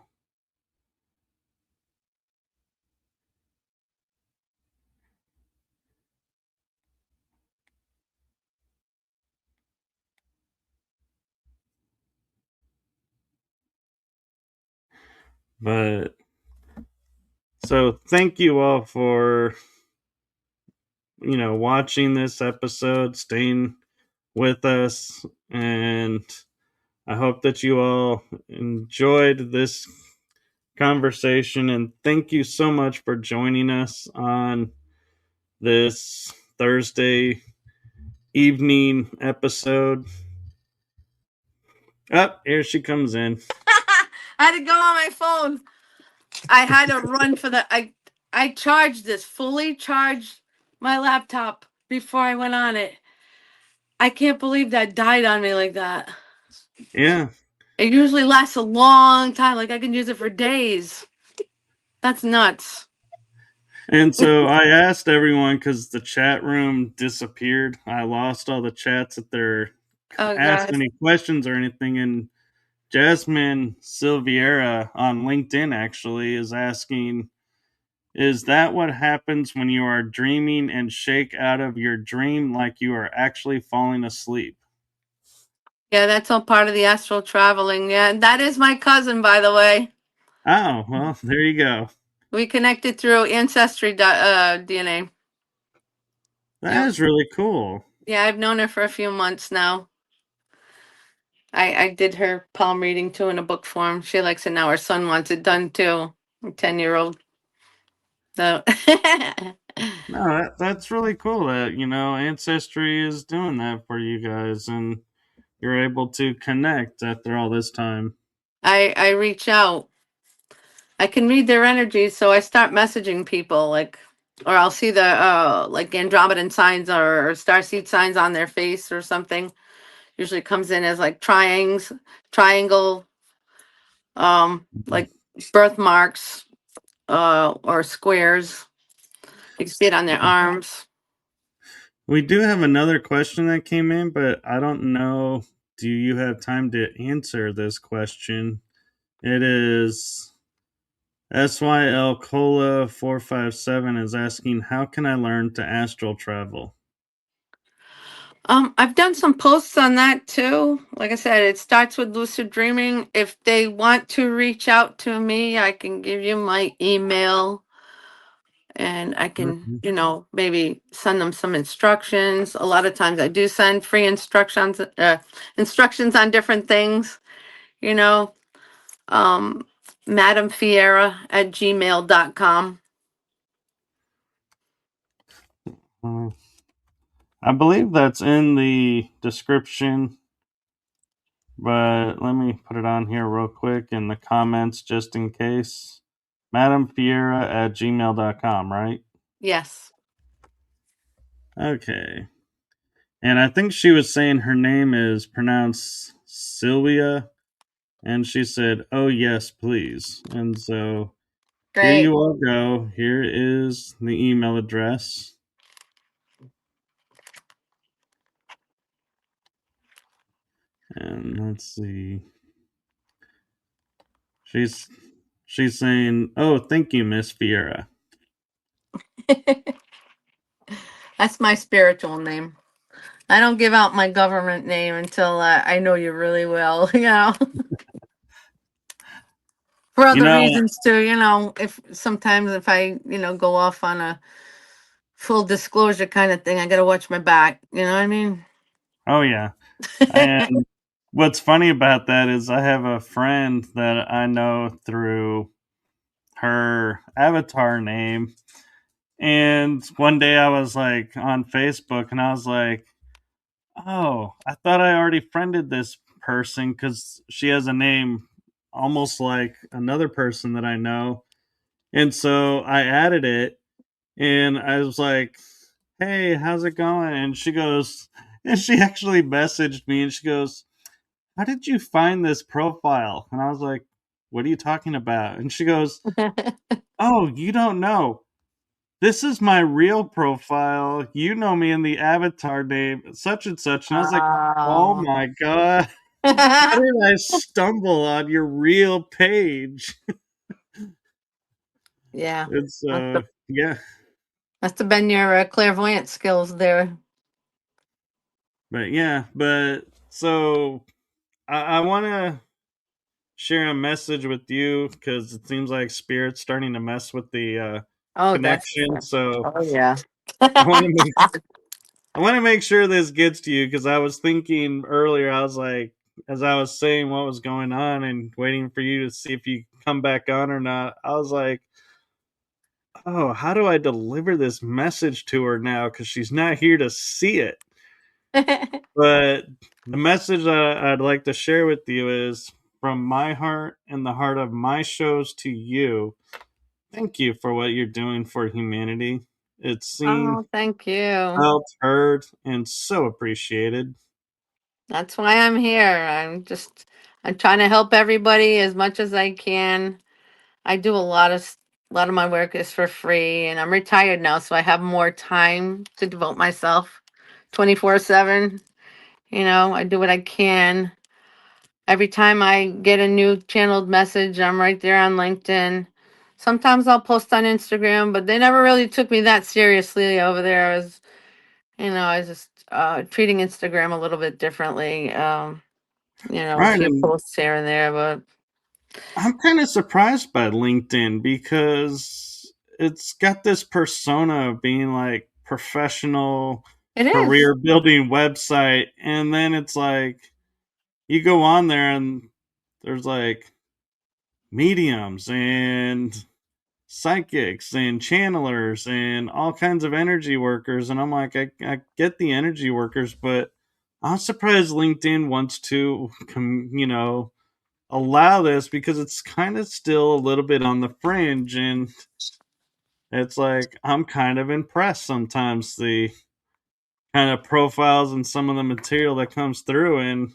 But so thank you all for watching this episode, staying with us, and I hope that you all enjoyed this conversation, and thank you so much for joining us on this Thursday evening episode. Oh, here she comes in. I had to go on my phone. I had to run for the I charged this, fully charged my laptop before I went on it. I can't believe that died on me like that. Yeah. It usually lasts a long time. Like I can use it for days. That's nuts. And so I asked everyone because the chat room disappeared. I lost all the chats that they're Oh asked god. any questions or anything. And Jasmine Silviera on LinkedIn actually is asking, is that what happens when you are dreaming and shake out of your dream like you are actually falling asleep? Yeah, that's all part of the astral traveling. Yeah, and that is my cousin, by the way. Oh, well, there you go. We connected through ancestry DNA. That Yep. is really cool. Yeah, I've known her for a few months now. I did her palm reading too in a book form. She likes it now. Her son wants it done too. 10-year-old. So No, that's really cool that, Ancestry is doing that for you guys and you're able to connect after all this time. I reach out. I can read their energies, so I start messaging people like, or I'll see the like Andromedan signs or starseed signs on their face or something. Usually comes in as like triangles, triangle, like birthmarks, or squares. You can see it on their arms. We do have another question that came in, but I don't know. Do you have time to answer this question? It is SYL Cola 457 is asking, how can I learn to astral travel? I've done some posts on that too. Like I said, it starts with lucid dreaming. If they want to reach out to me, I can give you my email and I can, Mhm. maybe send them some instructions. A lot of times I do send free instructions on different things, you know. Um, Madam Fiera at gmail.com. Uh, I believe that's in the description, but let me put it on here real quick in the comments just in case. Madam Fiera at gmail.com, right? Yes. Okay. And I think she was saying her name is pronounced Sylvia. And she said, "Oh, yes, please." And so here Great. you all go. Here is the email address. And let's see. She's she's saying, "Oh, thank you, Miss Fiera." That's my spiritual name. I don't give out my government name until I know you really well, for You other know, reasons too, if sometimes if I, go off on a full disclosure kind of thing, I got to watch my back, you know what I mean? oh yeah. And what's funny about that is I have a friend that I know through her avatar name. And one day I was like on Facebook and I was like, "Oh, I thought I already friended this person because she has a name almost like another person that I know." And so I added it and I was like, "Hey, how's it going?" And she goes, and she actually messaged me and she goes, "How did you find this profile?" And I was like, "What are you talking about?" And she goes, "Oh, you don't know. This is my real profile. You know me in the avatar name, such and such." And I was like, "Oh Oh. my God. How did I stumble on your real page?" Yeah. And Must so, have, yeah. must have been your clairvoyant skills there. But yeah, but so I want to share a message with you because it seems like Spirit's starting to mess with the Oh, connection. So oh yeah. I want to make I want to make sure this gets to you because I was thinking earlier. I was like, as I was saying what was going on and waiting for you to see if you come back on or not. I was like, oh, how do I deliver this message to her now? Because she's not here to see it. But the message that I'd like to share with you is from my heart and the heart of my shows to you. Thank you for what you're doing for humanity. It's seen, Oh, thank you. felt, heard, and so appreciated. That's why I'm here. I'm trying to help everybody as much as I can. I do a lot of my work is for free and I'm retired now, so I have more time to devote myself 24/7. I do what I can. Every time I get a new channeled message, I'm right there on LinkedIn. Sometimes I'll post on Instagram, but they never really took me that seriously over there. I was just treating Instagram a little bit differently. A Right. few And posts here and there, but I'm kind of surprised by LinkedIn because it's got this persona of being like professional it is. career building website. And then it's like you go on there and there's like mediums and psychics and channelers and all kinds of energy workers. And I'm like, I get the energy workers, but I'm surprised LinkedIn wants to, allow this because it's kind of still a little bit on the fringe. And it's like, I'm kind of impressed sometimes the kind of profiles and some of the material that comes through. And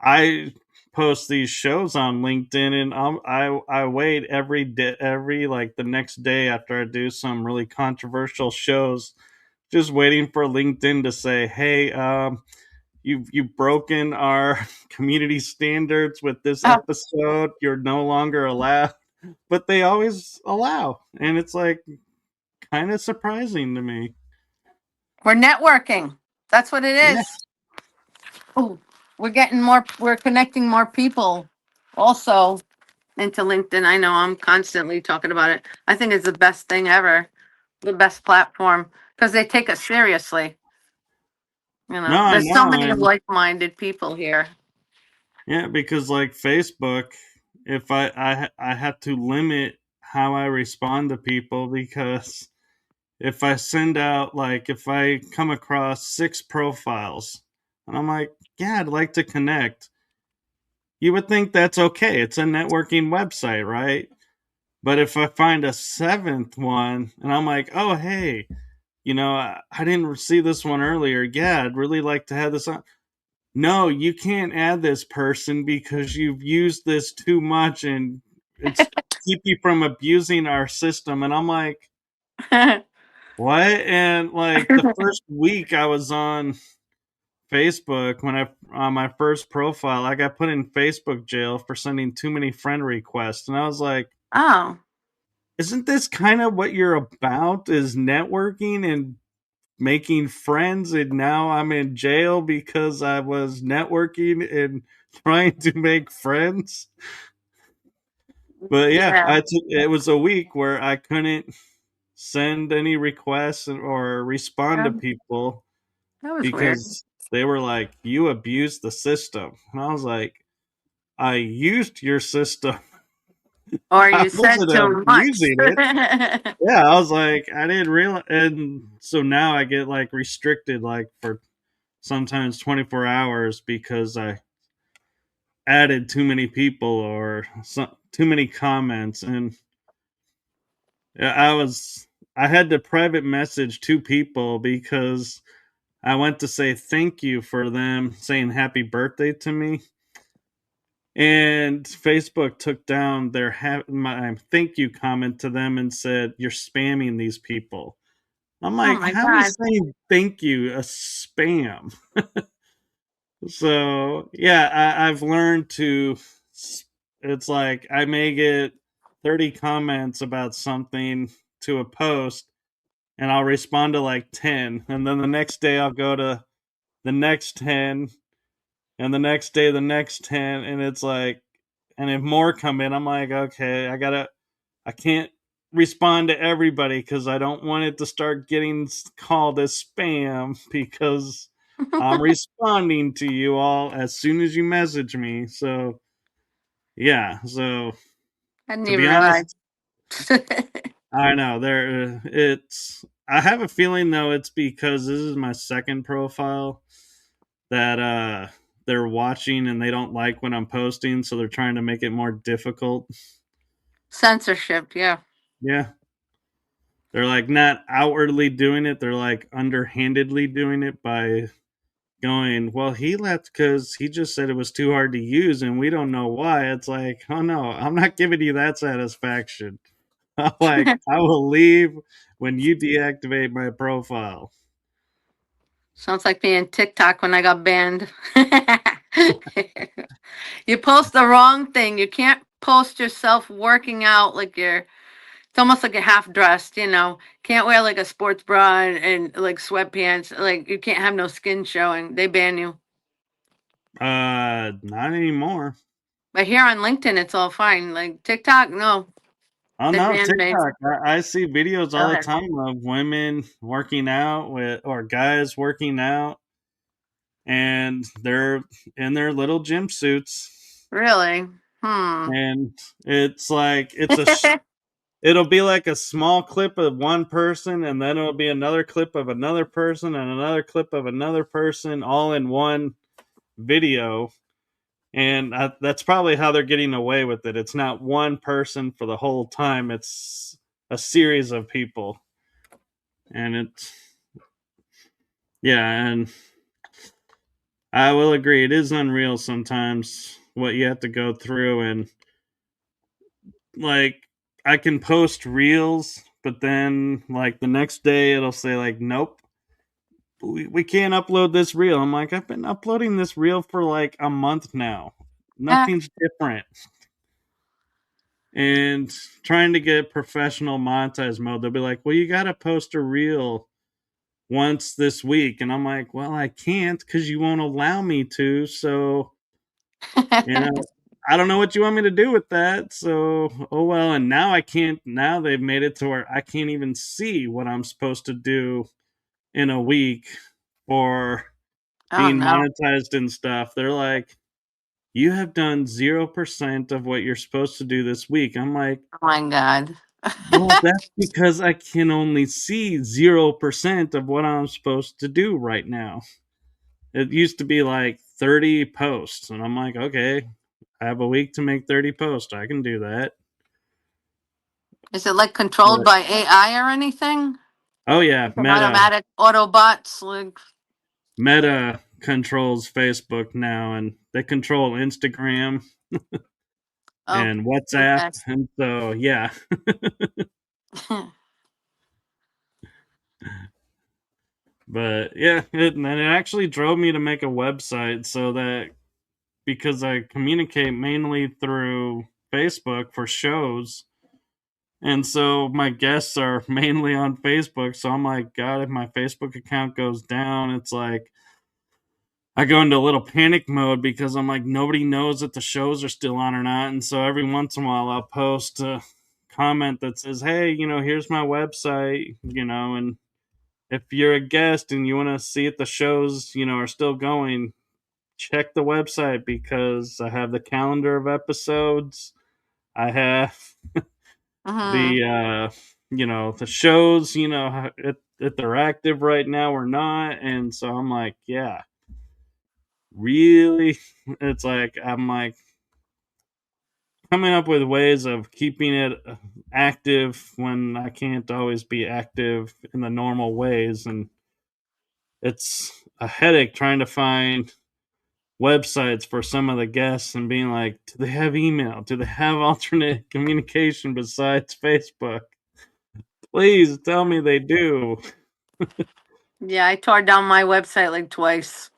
I post these shows on LinkedIn, and I wait every day, every like the next day after I do some really controversial shows, just waiting for LinkedIn to say, "Hey, you've broken our community standards with this Oh, episode. You're no longer allowed." But they always allow, and it's like kind of surprising to me. we're networking. That's what it Yeah. is. Oh, we're connecting more people also into LinkedIn. I know I'm constantly talking about it. I think it's the best thing ever, the best platform because they take us seriously. No, I There's so know, many and like-minded people here. yeah, because like Facebook, if I have to limit how I respond to people, because if I send out, like, if I come across 6 profiles and I'm like, yeah, I'd like to connect, you would think that's okay. It's a networking website, right? But if I find a seventh one and I'm like, oh, hey, I didn't see this one earlier. Yeah, I'd really like to have this on. No, you can't add this person because you've used this too much and it's keep you from abusing our system. And I'm like, what? And like the first week I was on Facebook, when I on my first profile, I got put in Facebook jail for sending too many friend requests. And I was like, Oh, isn't this kind of what you're about, is networking and making friends? And now I'm in jail because I was networking and trying to make friends. But yeah, yeah, it was a week where I couldn't send any requests or respond yeah, to people that was weird. because they were like, you abused the system. And I was like, I used your system. Or I you said wasn't too much. abusing it. Yeah, I was like, I didn't realize. And so now I get like restricted, like for sometimes 24 hours because I added too many people or too many comments. And yeah, I had to private message 2 people because I went to say thank you for them saying happy birthday to me. And Facebook took down my thank you comment to them and said, you're spamming these people. I'm Oh like, my how God. is saying thank you a spam? So yeah, I've learned to. It's like I may get 30 comments about something to a post, and I'll respond to like 10, and then the next day I'll go to the next 10, and the next day the next 10, and it's like, and if more come in, I'm like, okay, I can't respond to everybody because I don't want it to start getting called as spam because I'm responding to you all as soon as you message me. So, yeah. So, I didn't to be even realize. honest, I know I have a feeling though it's because this is my second profile that they're watching and they don't like when I'm posting, so they're trying to make it more difficult. Censorship, yeah. Yeah. They're like not outwardly doing it, they're like underhandedly doing it by going, well, he left because he just said it was too hard to use and we don't know why. It's like, oh no, I'm not giving you that satisfaction. I'm like, I will leave when you deactivate my profile. Sounds like me in TikTok when I got banned. You post the wrong thing. You can't post yourself working out like it's almost like a half dressed. Can't wear like a sports bra and like sweatpants. Like you can't have no skin showing. They ban you. Not anymore. But here on LinkedIn, it's all fine. Like TikTok, no, Oh they no, banned me. TikTok. I see videos Go all the ahead. time of women working out with or guys working out and they're in their little gym suits, Really? Hmm. and it's like it'll be like a small clip of one person and then it'll be another clip of another person and another clip of another person all in one video. And that's probably how they're getting away with it. It's not one person for the whole time, it's a series of people. And it's, yeah, and I will agree, it is unreal sometimes what you have to go through. And like, I can post reels, but then like the next day it'll say like, nope, we can't upload this reel. I'm like, I've been uploading this reel for like a month now. Nothing's different. And trying to get professional monetize mode, they'll be like, well, you got to post a reel once this week. And I'm like, well, I can't because you won't allow me to. So, you know, I don't know what you want me to do with that. So, oh well. And now I can't, now they've made it to where I can't even see what I'm supposed to do in a week for Oh being no. monetized and stuff. They're like, you have done 0% of what you're supposed to do this week. I'm like, Oh my god. well, that's because I can only see 0% of what I'm supposed to do right now. It used to be like 30 posts, and I'm like, okay, I have a week to make 30 posts. I can do that. Is it like controlled But, by AI or anything? oh, yeah, Like an automatic Autobots? Like, Meta controls Facebook now, and they control Instagram oh, and WhatsApp. okay. And so, yeah. But yeah, and it actually drove me to make a website so that because I communicate mainly through Facebook for shows. And so my guests are mainly on Facebook. So I'm like, God, if my Facebook account goes down, it's like I go into a little panic mode because I'm like, nobody knows that the shows are still on or not. And so every once in a while, I'll post a comment that says, hey, here's my website, and if you're a guest and you want to see if the shows, are still going, check the website because I have the calendar of episodes. I have Hmm. the the shows, if they're active right now or not. And so I'm like, yeah, really, it's like I'm like coming up with ways of keeping it active when I can't always be active in the normal ways. And it's a headache trying to find websites for some of the guests and being like, do they have email? Do they have alternate communication besides Facebook? Please tell me they do. Yeah, I tore down my website like twice.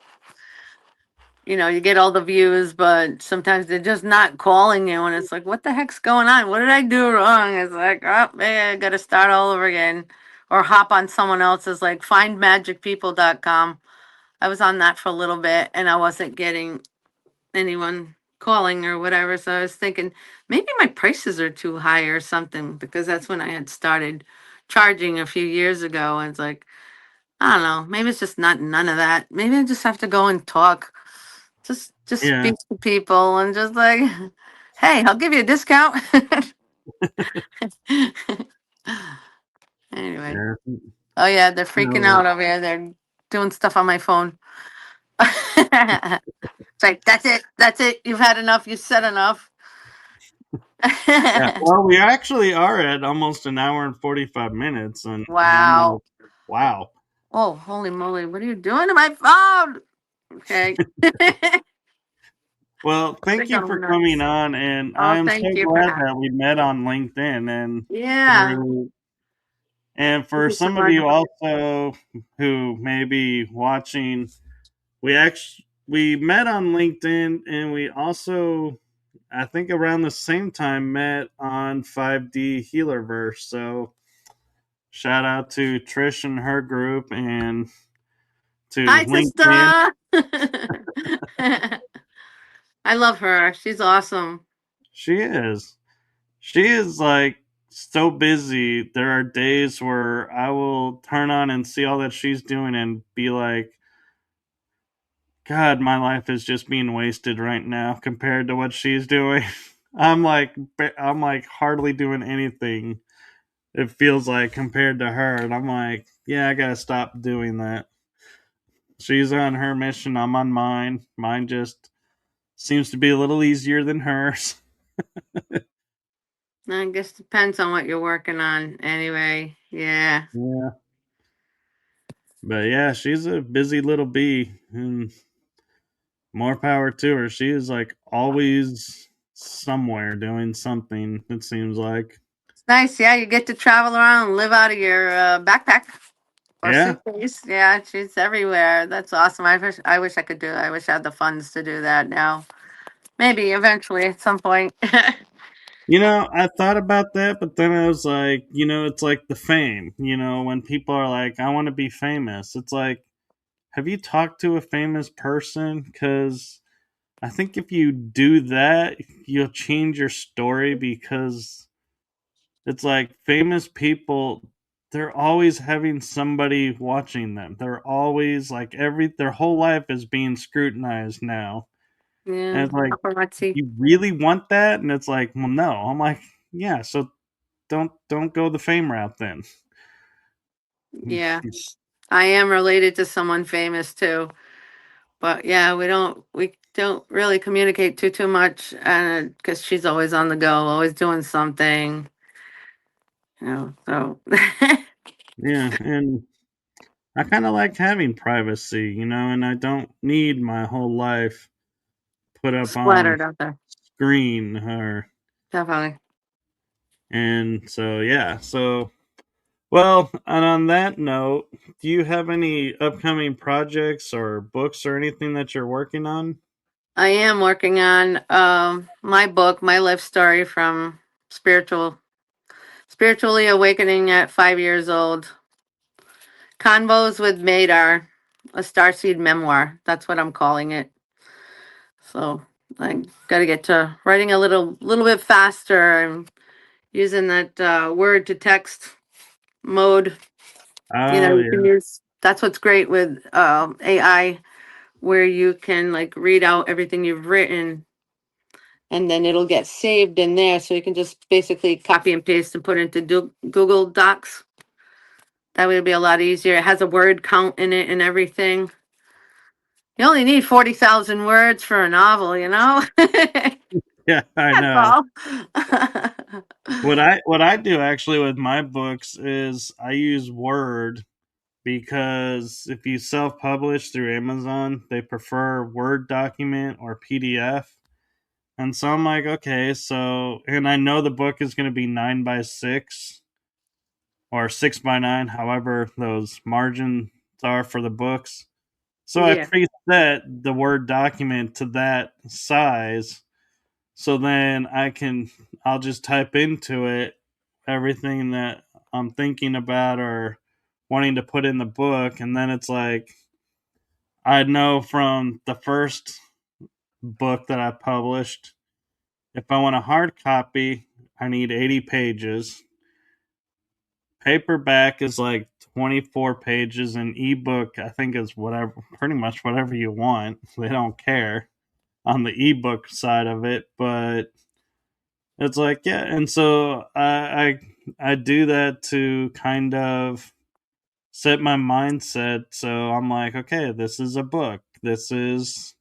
You get all the views, but sometimes they're just not calling you, and it's like, what the heck's going on? What did I do wrong? It's like, oh, man, I got to start all over again, or hop on someone else's, like findmagicpeople.com. I was on that for a little bit, and I wasn't getting anyone calling or whatever. So I was thinking maybe my prices are too high or something because that's when I had started charging a few years ago. And it's like, I don't know, maybe it's just not none of that. Maybe I just have to go and talk. Just Yeah. speak to people and just like, hey, I'll give you a discount. Anyway. Yeah. Oh yeah, they're freaking No. out over here. They're doing stuff on my phone. It's like, that's it. That's it. You've had enough. You said enough. Yeah. Well, we actually are at almost an hour and 45 minutes. And I'm Wow. like, wow. Oh, holy moly. What are you doing to my phone? Okay. Well, They're thank you for going coming nuts. on. And Oh, I'm thank so you for glad that. that we met on LinkedIn and Yeah. through. And Thank for you so some of much. you also who may be watching, we met on LinkedIn, and we also, I think around the same time, met on 5D Healerverse. So shout out to Trish and her group and to Hi, sister. LinkedIn. I love her. She's awesome. She is. She is like so busy. There are days where I will turn on and see all that she's doing and be like, God, my life is just being wasted right now compared to what she's doing. I'm like hardly doing anything. It feels like compared to her, and I'm like, yeah, I gotta stop doing that. She's on her mission. I'm on mine. Mine just seems to be a little easier than hers. I guess depends on what you're working on. Anyway, yeah. Yeah, but yeah, she's a busy little bee, and more power to her. She is like always somewhere doing something, it seems like. It's nice. Yeah, you get to travel around and live out of your backpack or Yeah. suitcase. Yeah, she's everywhere. That's awesome. I wish I could do it. I wish I had the funds to do that now. Maybe eventually at some point. I thought about that, but then I was like, it's like the fame. When people are like, I want to be famous, it's like, have you talked to a famous person? Because I think if you do that, you'll change your story because it's like famous people, they're always having somebody watching them. They're always like their whole life is being scrutinized now. And Yeah, it's like, paparazzi. you really want that? And it's like, well, no. I'm like, yeah, so don't go the fame route then. Yeah, I am related to someone famous too. But yeah, we don't really communicate too much, and because she's always on the go, always doing something. So Yeah, and I kind of like having privacy, and I don't need my whole life put up on splattered out there. screen or Definitely. and so yeah. So well, and on that note, do you have any upcoming projects or books or anything that you're working on? I am working on my book, my life story from spiritually awakening at 5 years old. Convos with Madar, a starseed memoir. That's what I'm calling it. So I got to get to writing a little bit faster and using that word to text mode. Oh You can yeah. use. That's what's great with AI, where you can like read out everything you've written, and then it'll get saved in there, so you can just basically copy and paste and put into Google Docs. That would be a lot easier. It has a word count in it and everything. You only need 40,000 words for a novel, you know? That's Yeah, I know. all. What I do actually with my books is I use Word because if you self-publish through Amazon, they prefer Word document or PDF. And so I'm like, okay, so and I know the book is going to be 9 by 6 or 6 by 9, however those margins are for the books. So I Yeah. preset the Word document to that size. So then I'll just type into it everything that I'm thinking about or wanting to put in the book. And then it's like, I know from the first book that I published, if I want a hard copy, I need 80 pages. Paperback is like 24 pages, and ebook, I think, is whatever, pretty much whatever you want. They don't care on the ebook side of it, but it's like, yeah, and so I do that to kind of set my mindset. So I'm like, okay, this is a book. This is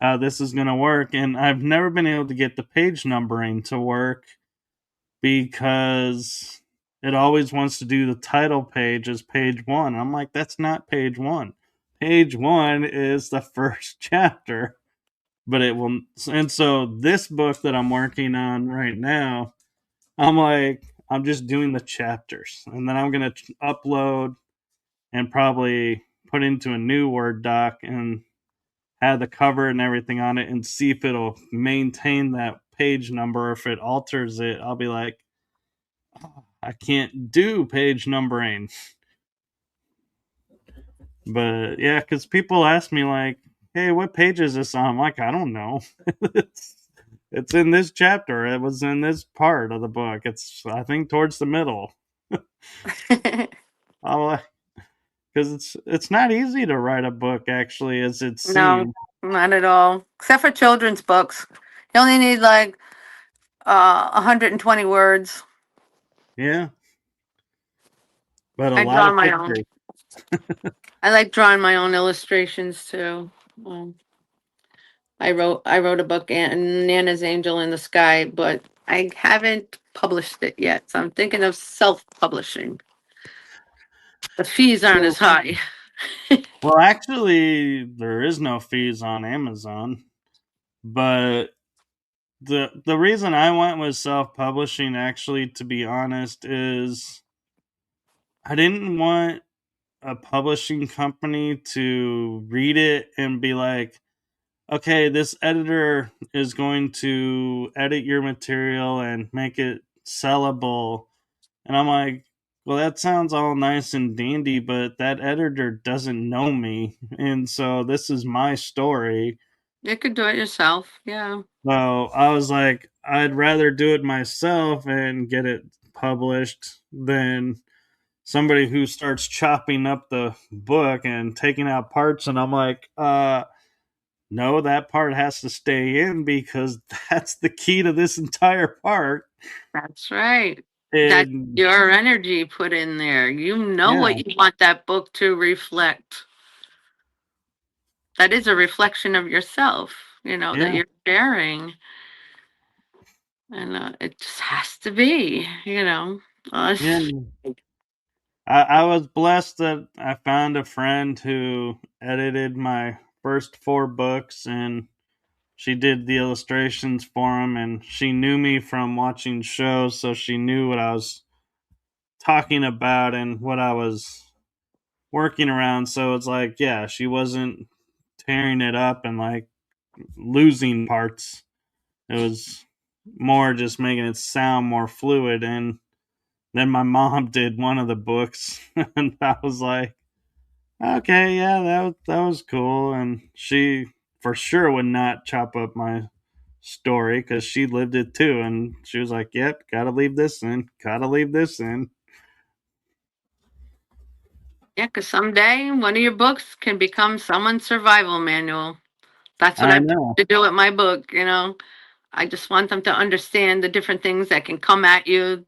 how this is gonna work. And I've never been able to get the page numbering to work because it always wants to do the title page as page one. I'm like, that's not page one. Page one is the first chapter. But it will, and so this book that I'm working on right now, I'm like, I'm just doing the chapters, and then I'm gonna upload and probably put into a new Word doc and have the cover and everything on it, and see if it'll maintain that page number. If it alters it, I'll be like, oh, I can't do page numbering. But yeah, because people ask me like, "Hey, what page is this on?" I'm like, I don't know. it's it's in this chapter. It was in this part of the book. It's I think towards the middle. I'll because it's not easy to write a book actually as it No, seems. not at all. Except for children's books. You only need like 120 words. Yeah, but a I lot draw of my own. pictures. I like drawing my own illustrations too. Um, I wrote a book, Nana's Angel in the Sky, but I haven't published it yet. So I'm thinking of self-publishing. The fees aren't So as high. Well, actually, there is no fees on Amazon, but the reason I went with self publishing, actually, to be honest, is I didn't want a publishing company to read it and be like, okay, this editor is going to edit your material and make it sellable. And I'm like, well, that sounds all nice and dandy, but that editor doesn't know me. And so this is my story. You could do it yourself. Yeah. So I was like, I'd rather do it myself and get it published than somebody who starts chopping up the book and taking out parts. And I'm like, no, that part has to stay in because that's the key to this entire part. That's right. That's And your energy put in there. You know yeah, what you want that book to reflect. That is a reflection of yourself, that yeah. you're sharing. And it just has to be. Uh, And I was blessed that I found a friend who edited my first four books, and she did the illustrations for them, and she knew me from watching shows, so she knew what I was talking about and what I was working around. So it's like, yeah, she wasn't tearing it up and like losing parts. It was more just making it sound more fluid. And then my mom did one of the books, and I was like, okay, yeah, that was cool. And she for sure would not chop up my story because she lived it too. And she was like, yep, gotta leave this in, gotta leave this in. yeah, because someday one of your books can become someone's survival manual. That's what I I plan know. to do with my book. I just want them to understand the different things that can come at you,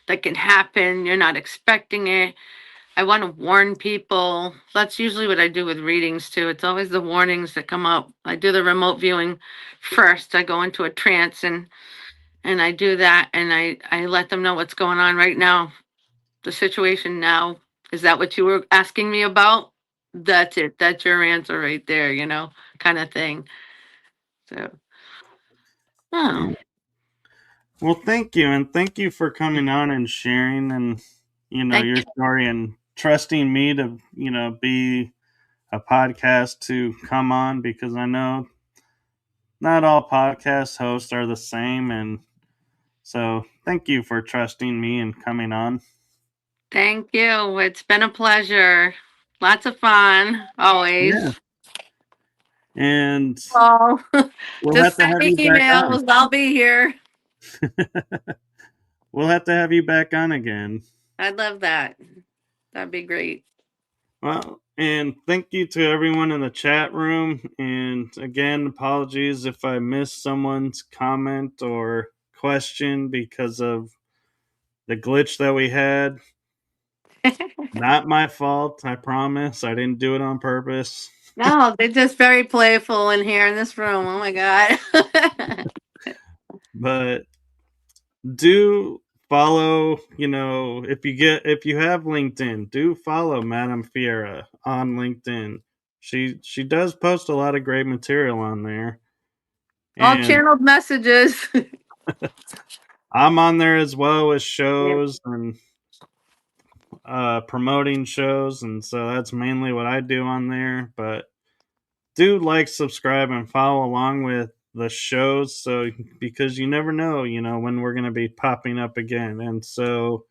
that can happen. You're not expecting it. I want to warn people. That's usually what I do with readings too. It's always the warnings that come up. I do the remote viewing first. I go into a trance and I do that and I let them know what's going on right now. The situation now. Is that what you were asking me about? That's it. That's your answer right there, kind of thing. So, oh, Yeah. Well, thank you, and thank you for coming on and sharing, and thank your you. story and trusting me to be a podcast to come on because I know not all podcast hosts are the same, and so thank you for trusting me and coming on. Thank you. It's been a pleasure. Lots of fun, Yeah, always. and Oh, we'll just have to send have me you back on. emails. I'll be here. We'll have to have you back on again. I'd love that. That'd be great. Well, and thank you to everyone in the chat room. And again, apologies if I missed someone's comment or question because of the glitch that we had. Not my fault, I promise. I didn't do it on purpose. No, they're just very playful in here in this room. Oh my God. But do follow, if you have LinkedIn, do follow Madam Fiera on LinkedIn. She does post a lot of great material on there. All And channeled messages. I'm on there as well with Yep. shows and promoting shows, and so that's mainly what I do on there. But do like, subscribe, and follow along with the shows, so because you never know, when we're going to be popping up again. And so,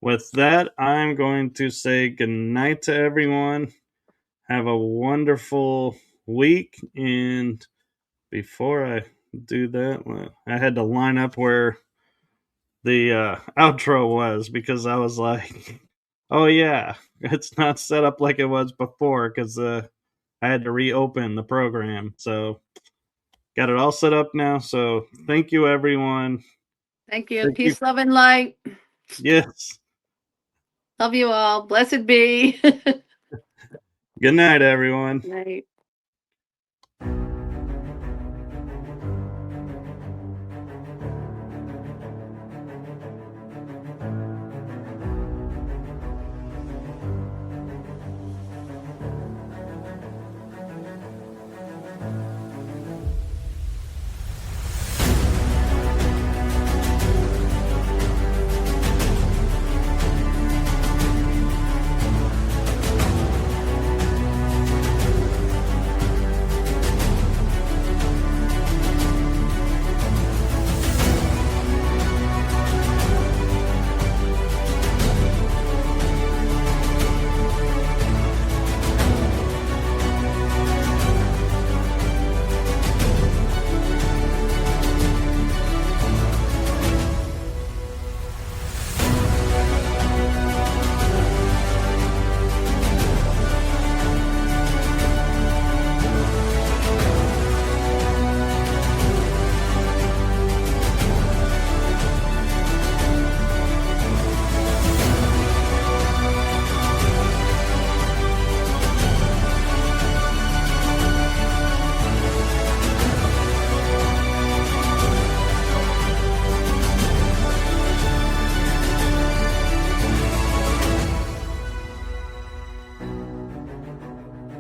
with that, I'm going to say goodnight to everyone. Have a wonderful week, and before I do that, I had to line up where the outro was because I was like, oh yeah, it's not set up like it was before because I had to reopen the program. So got it all set up now. So thank you, everyone. Thank you. Thank you. Peace, love, and light. Yes. Love you all. Blessed be. Good night, everyone. Night.